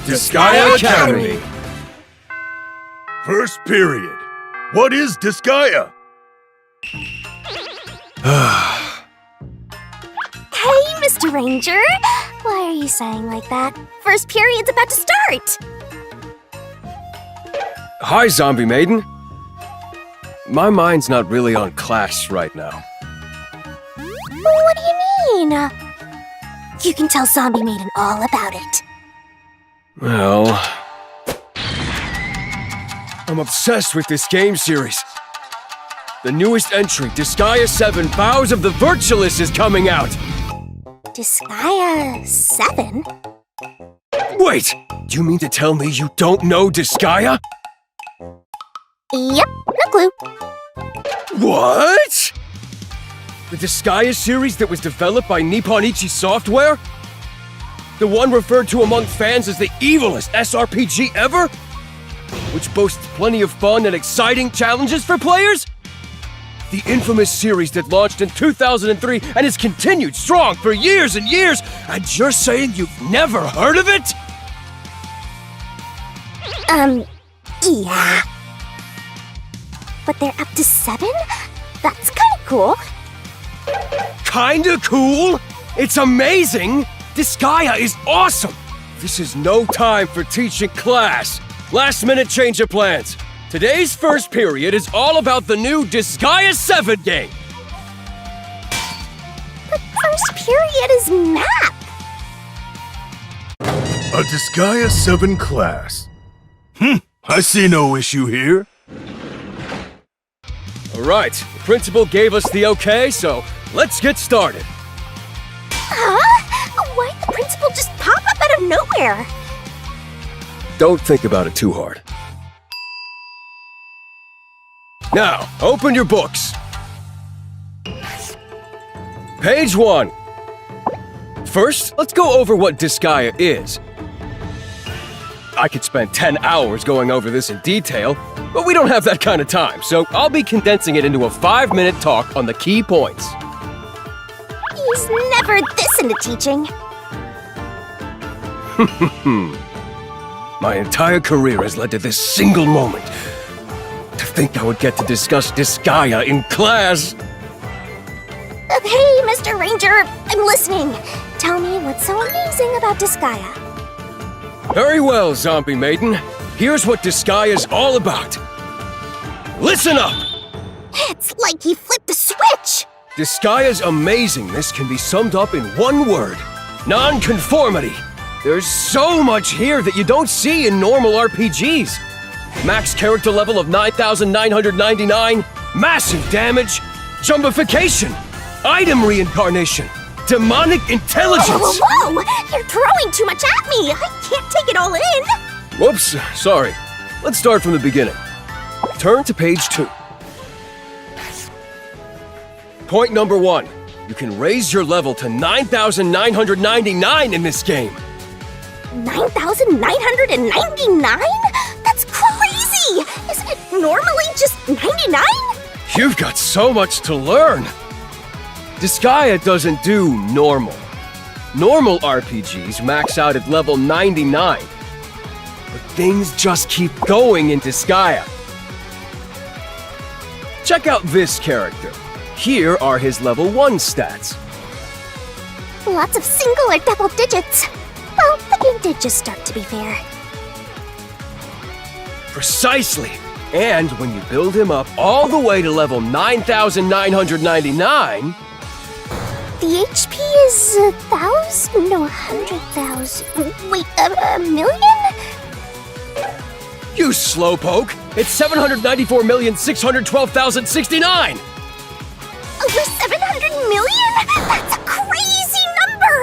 Disgaea Academy! First period. What is Disgaea? Hey, Mr. Ranger! Why are you saying like that? First period's about to start! Hi, Zombie Maiden. My mind's not really on class right now. What do you mean? You can tell Zombie Maiden all about it. Well... I'm obsessed with this game series. The newest entry, Disgaea 7 Vows of the Virtualist, is coming out! Disgaea 7? Wait! Do you mean to tell me you don't know Disgaea? Yep, no clue. What? The Disgaea series that was developed by Nippon Ichi Software? The one referred to among fans as the evilest SRPG ever? Which boasts plenty of fun and exciting challenges for players? The infamous series that launched in 2003 and has continued strong for years and years, and you're saying you've never heard of it? Yeah. But they're up to 7? That's kinda cool. Kinda cool? It's amazing! Disgaea is awesome! This is no time for teaching class. Last minute change of plans. Today's first period is all about the new Disgaea 7 game. The first period is math. A Disgaea 7 class. I see no issue here. Alright, the principal gave us the okay, so let's get started. Huh? Why'd the principal just pop up out of nowhere? Don't think about it too hard. Now, open your books. Page 1. First, let's go over what Disgaea is. I could spend 10 hours going over this in detail, but we don't have that kind of time, so I'll be condensing it into a 5-minute talk on the key points. He's never this into teaching. My entire career has led to this single moment. To think I would get to discuss Disgaea in class. Hey, Mr. Ranger, I'm listening. Tell me what's so amazing about Disgaea. Very well, Zombie Maiden. Here's what Disgaea is all about. Listen up! It's like he flipped the switch! Disgaea's amazingness can be summed up in one word. Non-conformity. There's so much here that you don't see in normal RPGs. Max character level of 9,999, massive damage, jumbification, item reincarnation, demonic intelligence! Whoa! You're throwing too much at me! I can't take it all in! Whoops, sorry. Let's start from the beginning. Turn to page 2. Point number 1. You can raise your level to 9,999 in this game. 9,999? That's crazy! Isn't it normally just 99? You've got so much to learn! Disgaea doesn't do normal. Normal RPGs max out at level 99. But things just keep going in Disgaea. Check out this character. Here are his level 1 stats. Lots of single or double digits. Well, the game did just start, to be fair. Precisely! And when you build him up all the way to level 9,999... The HP is 1,000? No, 100,000. Wait, a million? You slowpoke! It's 794,612,069! Over 700 million? That's a crazy number!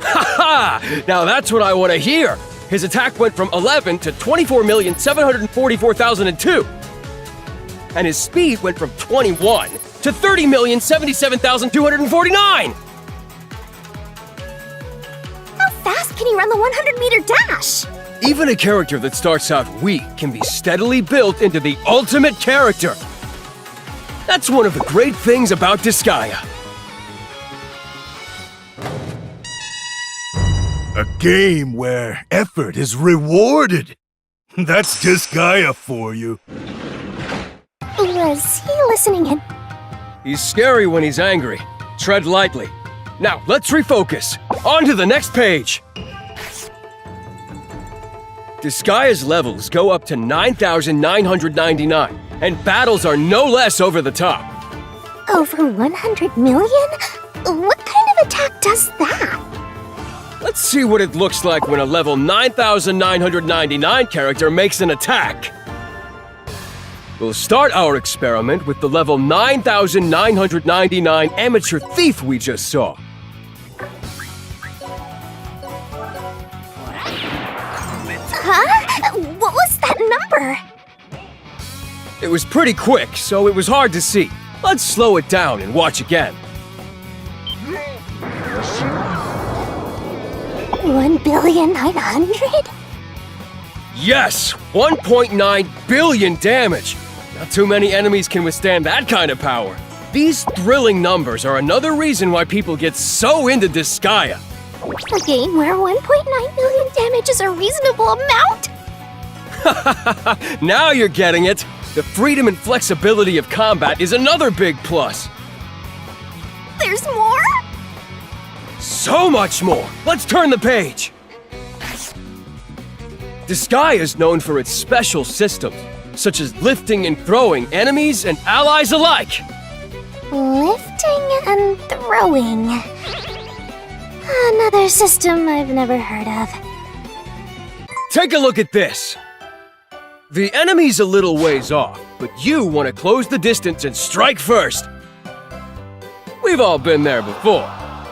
Ha! Now that's what I want to hear! His attack went from 11 to 24,744,002. And his speed went from 21 to 30,077,249! How fast can he run the 100-meter dash? Even a character that starts out weak can be steadily built into the ultimate character. That's one of the great things about Disgaea. A game where effort is rewarded. That's Disgaea for you. Was he listening in? He's scary when he's angry. Tread lightly. Now, let's refocus. On to the next page. Disgaea's levels go up to 9,999, and battles are no less over the top. Over 100 million? What kind of attack does that? Let's see what it looks like when a level 9,999 character makes an attack. We'll start our experiment with the level 9,999 amateur thief we just saw. Huh? What was that number? It was pretty quick, so it was hard to see. Let's slow it down and watch again. 1,900,000,000? Yes! 1.9 billion damage! Not too many enemies can withstand that kind of power. These thrilling numbers are another reason why people get so into Disgaea. A game where 1.9 billion damage is a reasonable amount? Now you're getting it! The freedom and flexibility of combat is another big plus. There's more? So much more! Let's turn the page! Disgaea is known for its special systems, such as lifting and throwing enemies and allies alike. Lifting and throwing. Another system I've never heard of. Take a look at this. The enemy's a little ways off, but you want to close the distance and strike first. We've all been there before.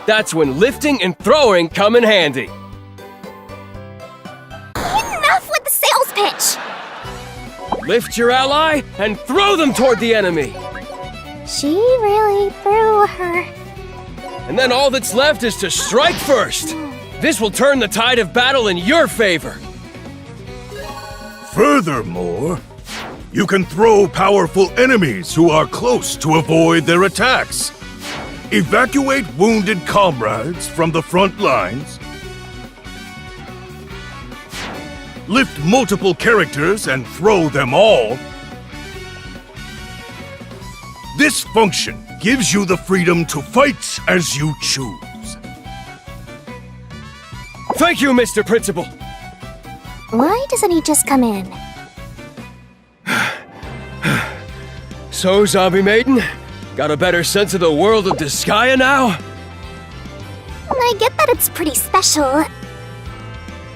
That's when lifting and throwing come in handy. Enough with the sales pitch! Lift your ally and throw them toward the enemy. She really threw her. And then all that's left is to strike first. This will turn the tide of battle in your favor. Furthermore, you can throw powerful enemies who are close to avoid their attacks. Evacuate wounded comrades from the front lines. Lift multiple characters and throw them all. This function gives you the freedom to fight as you choose. Thank you, Mr. Principal. Why doesn't he just come in? So, Zombie Maiden, got a better sense of the world of Disgaea now? I get that it's pretty special.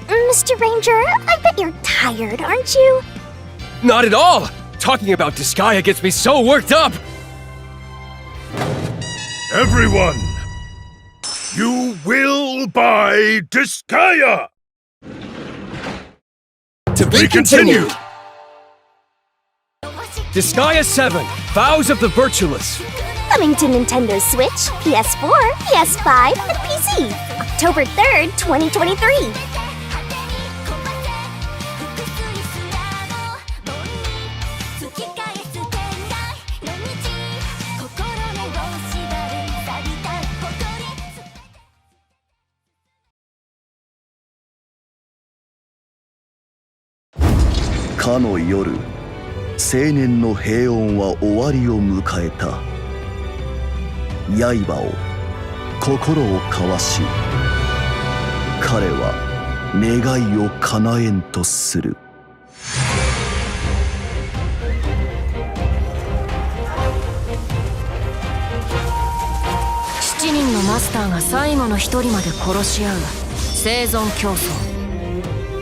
Mr. Ranger, I bet you're tired, aren't you? Not at all! Talking about Disgaea gets me so worked up! Everyone, you will buy Disgaea! To be continued! Disgaea 7, Vows of the Virtuous. Coming to Nintendo Switch, PS4, PS5, and PC. October 3rd, 2023.「かの夜、青年の平穏は終わりを迎えた。刃を、心を交わし、彼は願いを叶えんとする。」7人のマスターが最後の一人まで殺し合う生存競争。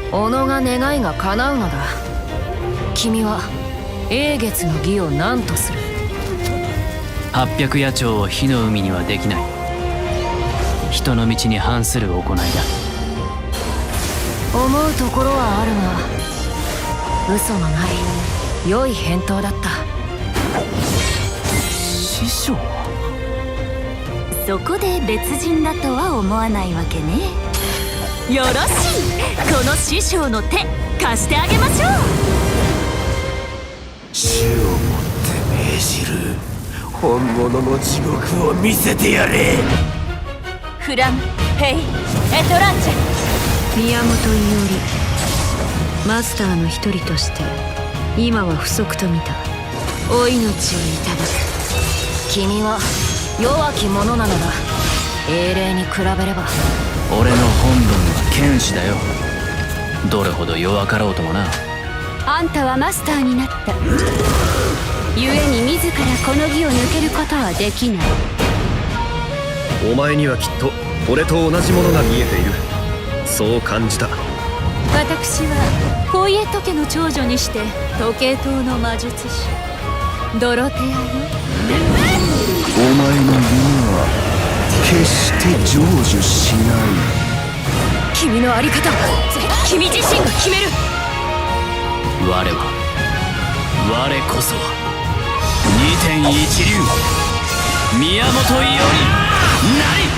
己が願いが叶うのだ。君は英月の義を何とする？800野鳥を火の海にはできない。人の道に反する行いだ。思うところはあるが、嘘のない良い返答だった。師匠？そこで別人だとは思わないわけね。よろしい、この師匠の手貸してあげましょう。銃を持って命じる。本物の地獄を見せてやれ。フラム、ヘイ、エトランチェ。宮本伊織、マスターの一人として今は不足と見た。お命をいただく。君は弱き者なのだ。英霊に比べれば。俺の本分は剣士だよ。どれほど弱かろうともな。あんたはマスターになった。故に自らこの義を抜けることはできない。お前にはきっと俺と同じものが見えている。そう感じた。私はフォイエット家の長女にして時計塔の魔術師ドロテアよ。お前の夢は決して成就しない。君のあり方は君自身が決める。我は我こそは二天一流宮本伊織なり。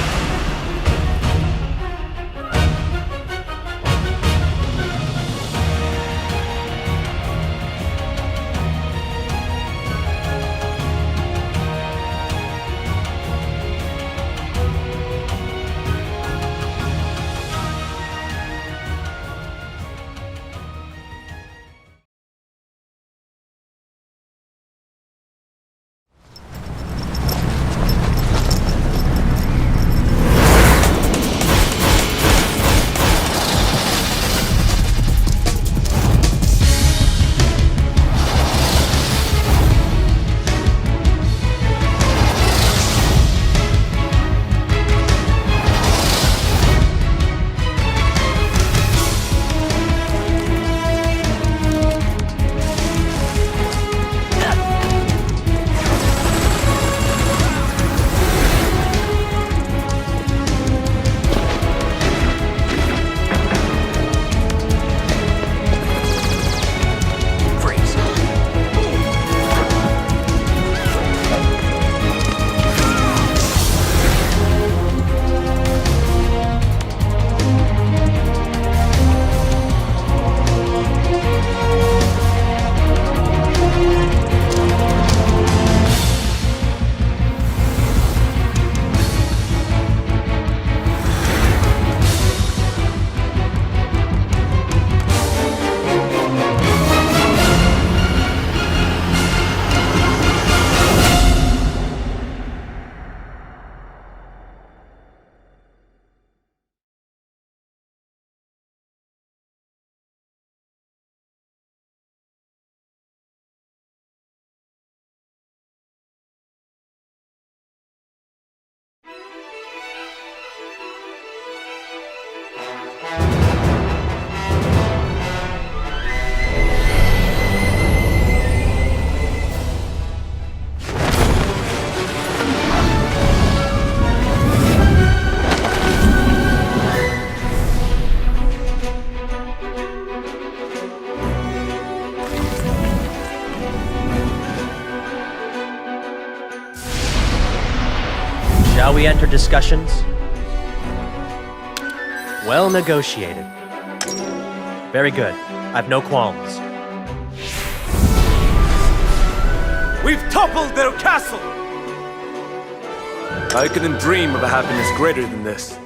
Shall we enter discussions? Well negotiated. Very good. I've no qualms. We've toppled their castle! I couldn't dream of a happiness greater than this.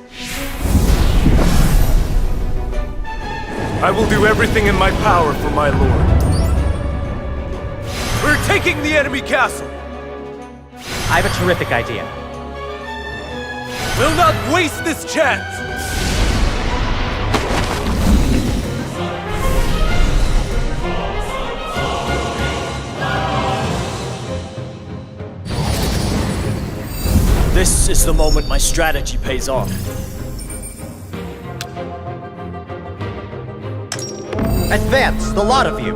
I will do everything in my power for my lord. We're taking the enemy castle! I have a terrific idea. We'll not waste this chance! This is the moment my strategy pays off. Advance, the lot of you!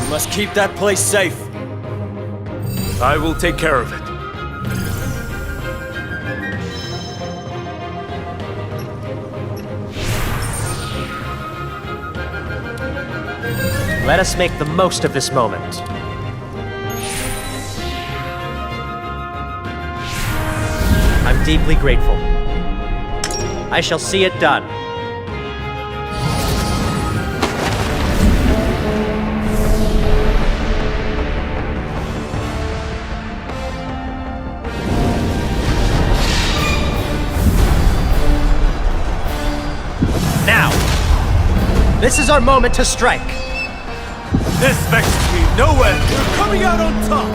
We must keep that place safe. I will take care of it. Let us make the most of this moment. I'm deeply grateful. I shall see it done. Now! This is our moment to strike! This vexes me no end! We're coming out on top!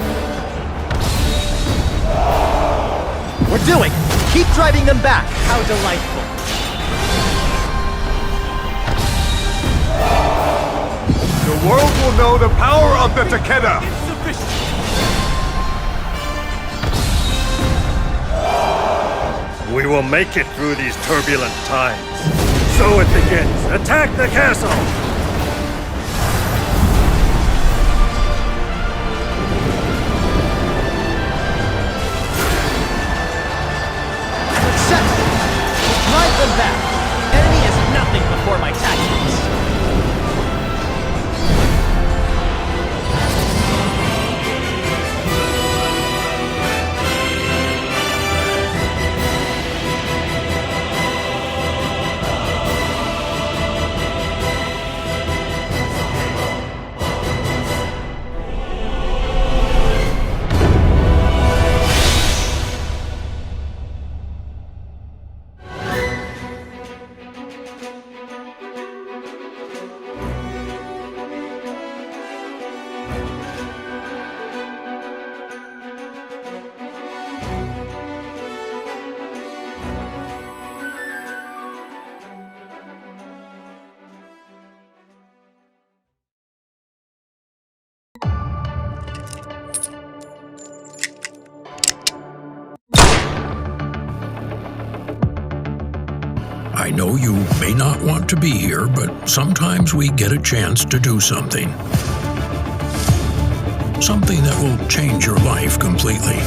We're doing it! Keep driving them back! How delightful! The world will know the power of the Tactica! We will make it through these turbulent times. So it begins! Attack the castle! Drive them back! Enemy is nothing before my tactics! I know you may not want to be here, but sometimes we get a chance to do something. Something that will change your life completely.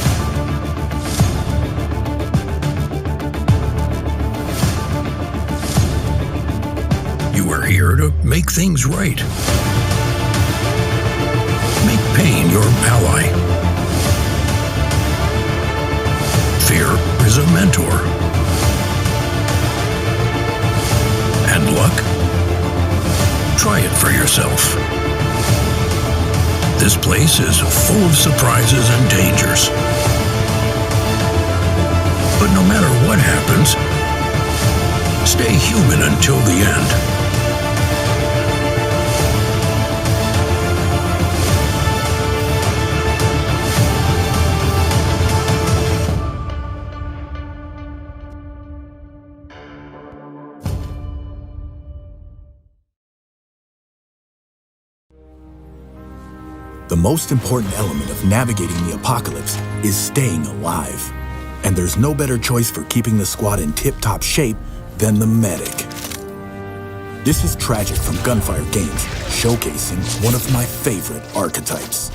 You are here to make things right. Make pain your ally. Fear is a mentor. And luck? Try it for yourself. This place is full of surprises and dangers. But no matter what happens, stay human until the end. The most important element of navigating the apocalypse is staying alive. And there's no better choice for keeping the squad in tip-top shape than the medic. This is Tragic from Gunfire Games, showcasing one of my favorite archetypes.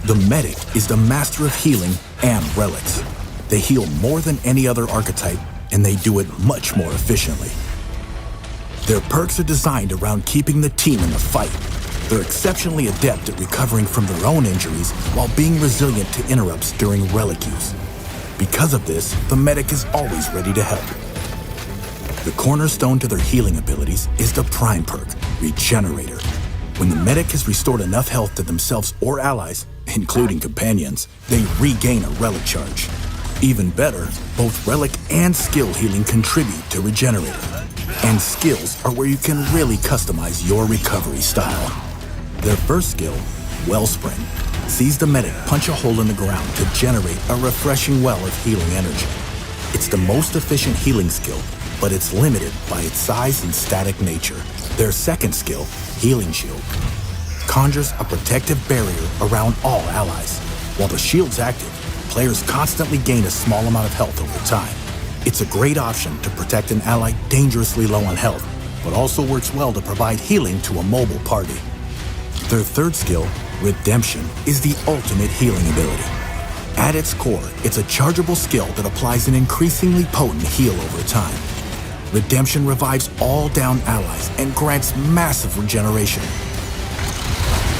The medic is the master of healing and relics. They heal more than any other archetype, and they do it much more efficiently. Their perks are designed around keeping the team in the fight. They're exceptionally adept at recovering from their own injuries while being resilient to interrupts during relic use. Because of this, the medic is always ready to help. The cornerstone to their healing abilities is the prime perk, Regenerator. When the medic has restored enough health to themselves or allies, including companions, they regain a relic charge. Even better, both relic and skill healing contribute to Regenerator. And skills are where you can really customize your recovery style. Their first skill, Wellspring, sees the medic punch a hole in the ground to generate a refreshing well of healing energy. It's the most efficient healing skill, but it's limited by its size and static nature. Their second skill, Healing Shield, conjures a protective barrier around all allies. While the shield's active, players constantly gain a small amount of health over time. It's a great option to protect an ally dangerously low on health, but also works well to provide healing to a mobile party. Their third skill, Redemption, is the ultimate healing ability. At its core, it's a chargeable skill that applies an increasingly potent heal over time. Redemption revives all down allies and grants massive regeneration,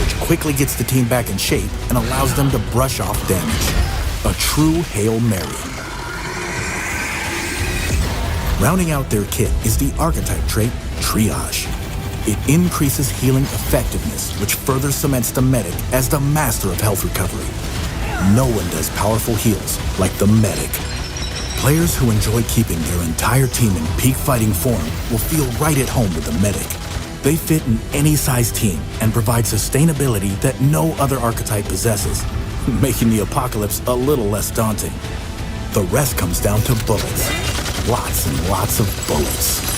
which quickly gets the team back in shape and allows them to brush off damage. A true Hail Mary. Rounding out their kit is the archetype trait, Triage. It increases healing effectiveness, which further cements the medic as the master of health recovery. No one does powerful heals like the medic. Players who enjoy keeping their entire team in peak fighting form will feel right at home with the medic. They fit in any size team and provide sustainability that no other archetype possesses, making the apocalypse a little less daunting. The rest comes down to bullets. Lots and lots of bullets.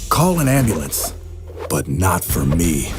Call an ambulance, but not for me.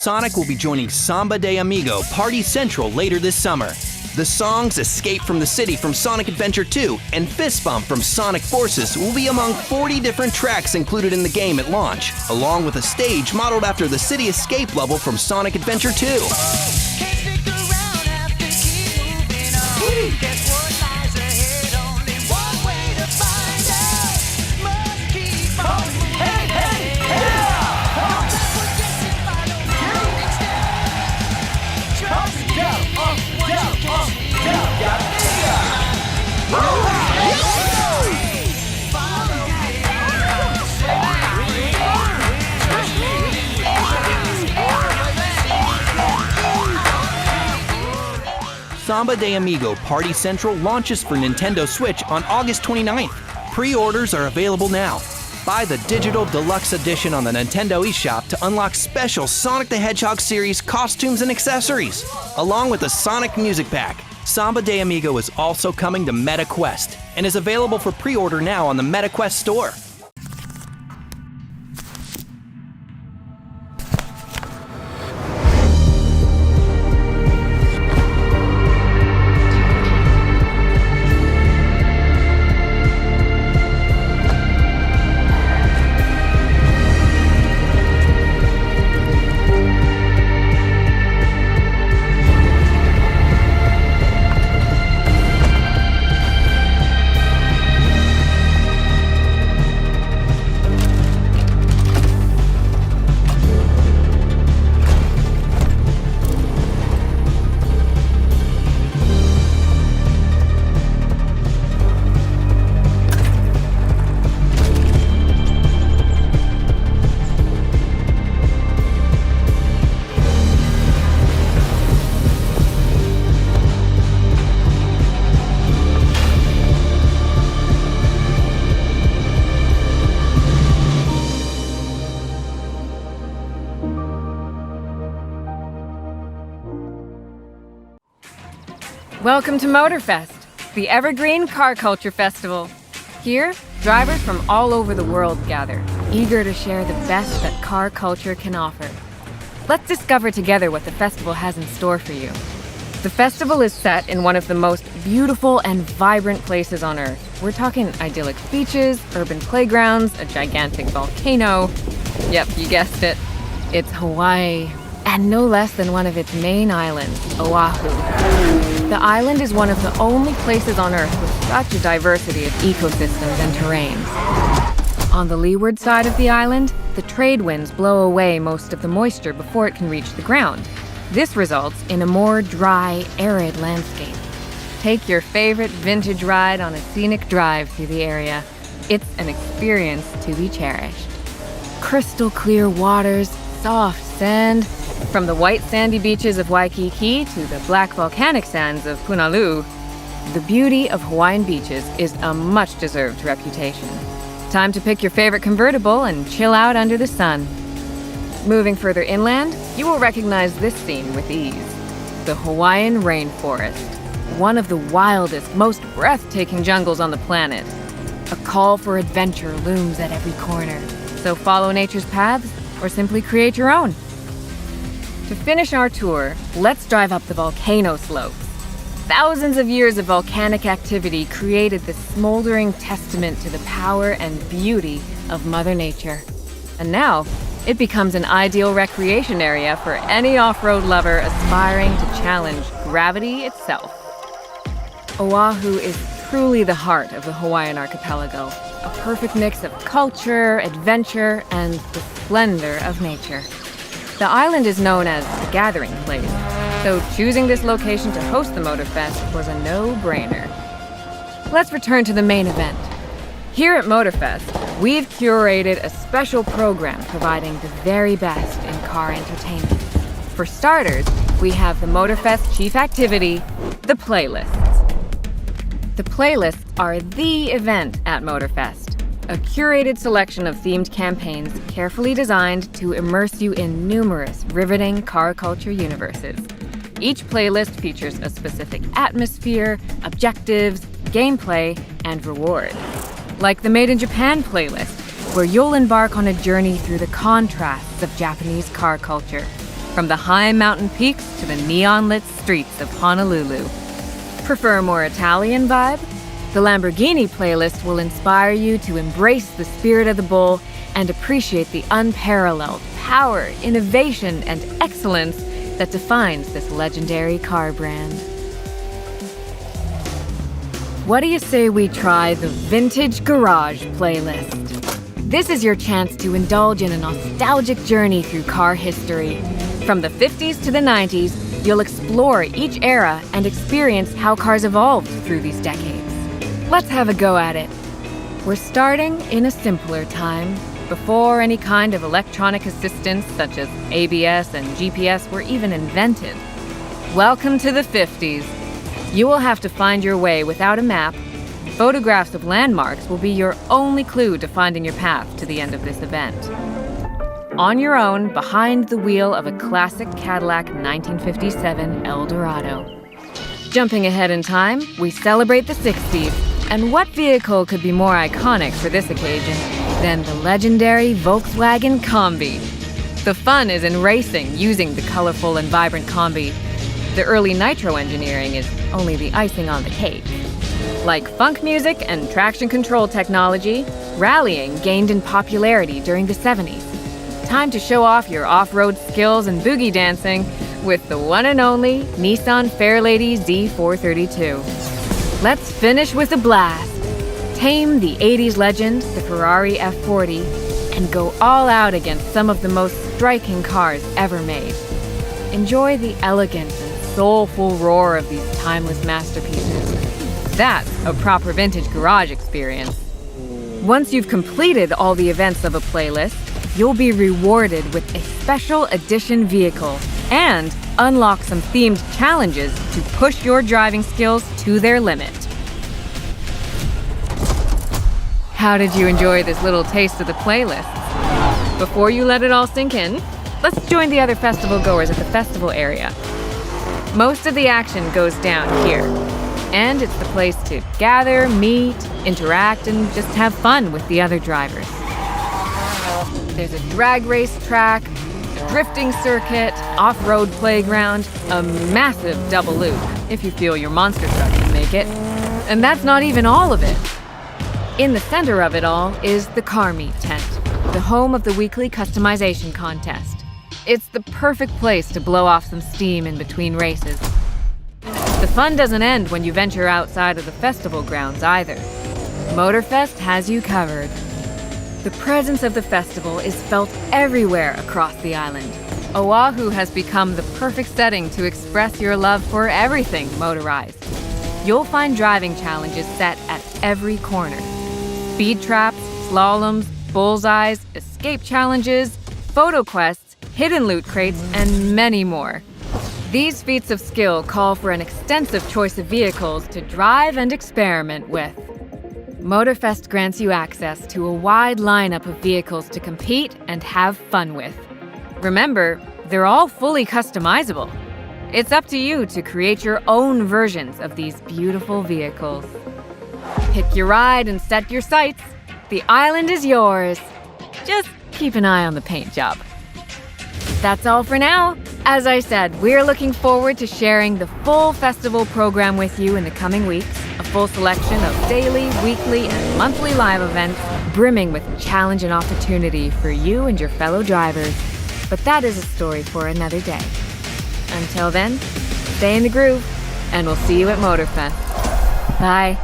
Sonic will be joining Samba de Amigo Party Central later this summer. The songs Escape from the City from Sonic Adventure 2 and Fist Bump from Sonic Forces will be among 40 different tracks included in the game at launch, along with a stage modeled after the City Escape level from Sonic Adventure 2. Samba de Amigo Party Central launches for Nintendo Switch on August 29th. Pre-orders are available now. Buy the digital deluxe edition on the Nintendo eShop to unlock special Sonic the Hedgehog series costumes and accessories, along with a Sonic music pack. Samba de Amigo is also coming to MetaQuest and is available for pre-order now on the MetaQuest store. Welcome to Motorfest, the evergreen car culture festival. Here, drivers from all over the world gather, eager to share the best that car culture can offer. Let's discover together what the festival has in store for you. The festival is set in one of the most beautiful and vibrant places on Earth. We're talking idyllic beaches, urban playgrounds, a gigantic volcano. Yep, you guessed it. It's Hawaii. And no less than one of its main islands, Oahu. The island is one of the only places on Earth with such a diversity of ecosystems and terrains. On the leeward side of the island, the trade winds blow away most of the moisture before it can reach the ground. This results in a more dry, arid landscape. Take your favorite vintage ride on a scenic drive through the area. It's an experience to be cherished. Crystal clear waters, soft sand. From the white sandy beaches of Waikiki to the black volcanic sands of Punalu, the beauty of Hawaiian beaches is a much-deserved reputation. Time to pick your favorite convertible and chill out under the sun. Moving further inland, you will recognize this scene with ease. The Hawaiian rainforest, one of the wildest, most breathtaking jungles on the planet. A call for adventure looms at every corner, so follow nature's paths or simply create your own. To finish our tour, let's drive up the volcano slopes. Thousands of years of volcanic activity created this smoldering testament to the power and beauty of Mother Nature. And now, it becomes an ideal recreation area for any off-road lover aspiring to challenge gravity itself. Oahu is truly the heart of the Hawaiian archipelago, a perfect mix of culture, adventure, and the splendor of nature. The island is known as the gathering place, so choosing this location to host the Motorfest was a no-brainer. Let's return to the main event. Here at Motorfest, we've curated a special program providing the very best in car entertainment. For starters, we have the Motorfest chief activity, the playlists. The playlists are the event at Motorfest. A curated selection of themed campaigns carefully designed to immerse you in numerous riveting car culture universes. Each playlist features a specific atmosphere, objectives, gameplay, and reward. Like the Made in Japan playlist, where you'll embark on a journey through the contrasts of Japanese car culture, from the high mountain peaks to the neon-lit streets of Honolulu. Prefer a more Italian vibe? The Lamborghini playlist will inspire you to embrace the spirit of the bull and appreciate the unparalleled power, innovation, and excellence that defines this legendary car brand. What do you say we try the Vintage Garage playlist? This is your chance to indulge in a nostalgic journey through car history. From the 50s to the 90s, you'll explore each era and experience how cars evolved through these decades. Let's have a go at it. We're starting in a simpler time, before any kind of electronic assistance such as ABS and GPS were even invented. Welcome to the 50s. You will have to find your way without a map. Photographs of landmarks will be your only clue to finding your path to the end of this event. On your own, behind the wheel of a classic Cadillac 1957 Eldorado. Jumping ahead in time, we celebrate the 60s. And what vehicle could be more iconic for this occasion than the legendary Volkswagen Combi? The fun is in racing using the colorful and vibrant Combi. The early nitro engineering is only the icing on the cake. Like funk music and traction control technology, rallying gained in popularity during the 70s. Time to show off your off-road skills and boogie dancing with the one and only Nissan Fairlady Z432. Let's finish with a blast. Tame the 80s legend, the Ferrari F40, and go all out against some of the most striking cars ever made. Enjoy the elegance and soulful roar of these timeless masterpieces. That's a proper vintage garage experience. Once you've completed all the events of a playlist, you'll be rewarded with a special edition vehicle and unlock some themed challenges to push your driving skills to their limit. How did you enjoy this little taste of the playlist? Before you let it all sink in, let's join the other festival goers at the festival area. Most of the action goes down here, and it's the place to gather, meet, interact, and just have fun with the other drivers. There's a drag race track, a drifting circuit, off-road playground, a massive double loop, if you feel your monster truck can make it. And that's not even all of it. In the center of it all is the car meet tent, the home of the weekly customization contest. It's the perfect place to blow off some steam in between races. The fun doesn't end when you venture outside of the festival grounds either. Motorfest has you covered. The presence of the festival is felt everywhere across the island. Oahu has become the perfect setting to express your love for everything motorized. You'll find driving challenges set at every corner. Speed traps, slaloms, bullseyes, escape challenges, photo quests, hidden loot crates, and many more. These feats of skill call for an extensive choice of vehicles to drive and experiment with. Motorfest grants you access to a wide lineup of vehicles to compete and have fun with. Remember, they're all fully customizable. It's up to you to create your own versions of these beautiful vehicles. Pick your ride and set your sights. The island is yours. Just keep an eye on the paint job. That's all for now. As I said, we're looking forward to sharing the full festival program with you in the coming weeks. A full selection of daily, weekly, and monthly live events brimming with challenge and opportunity for you and your fellow drivers. But that is a story for another day. Until then, stay in the groove, and we'll see you at Motorfest. Bye.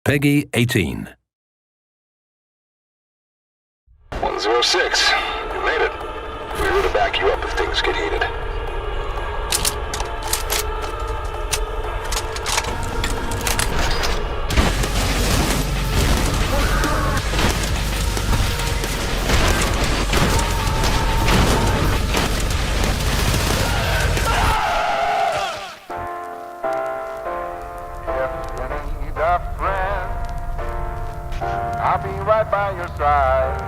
Peggy 18. 106. You made it. We're here to back you up if things get heated. I'll be right by your side.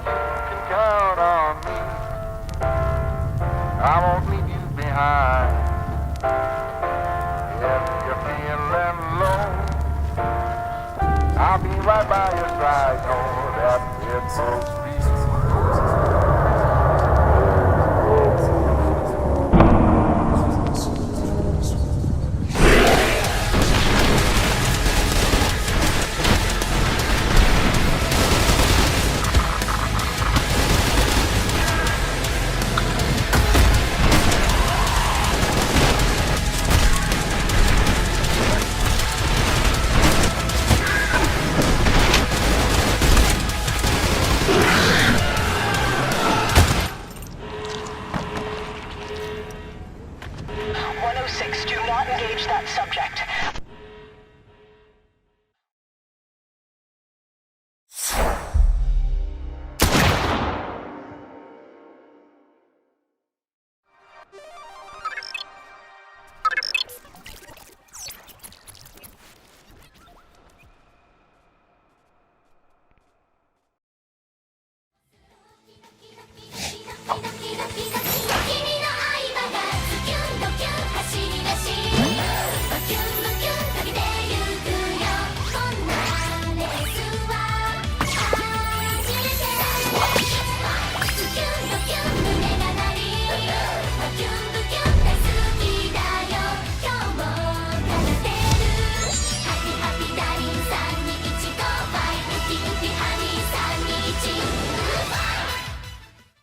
You can count on me. mind. If you're feeling low, I'll be right by your side. Know that it's okay.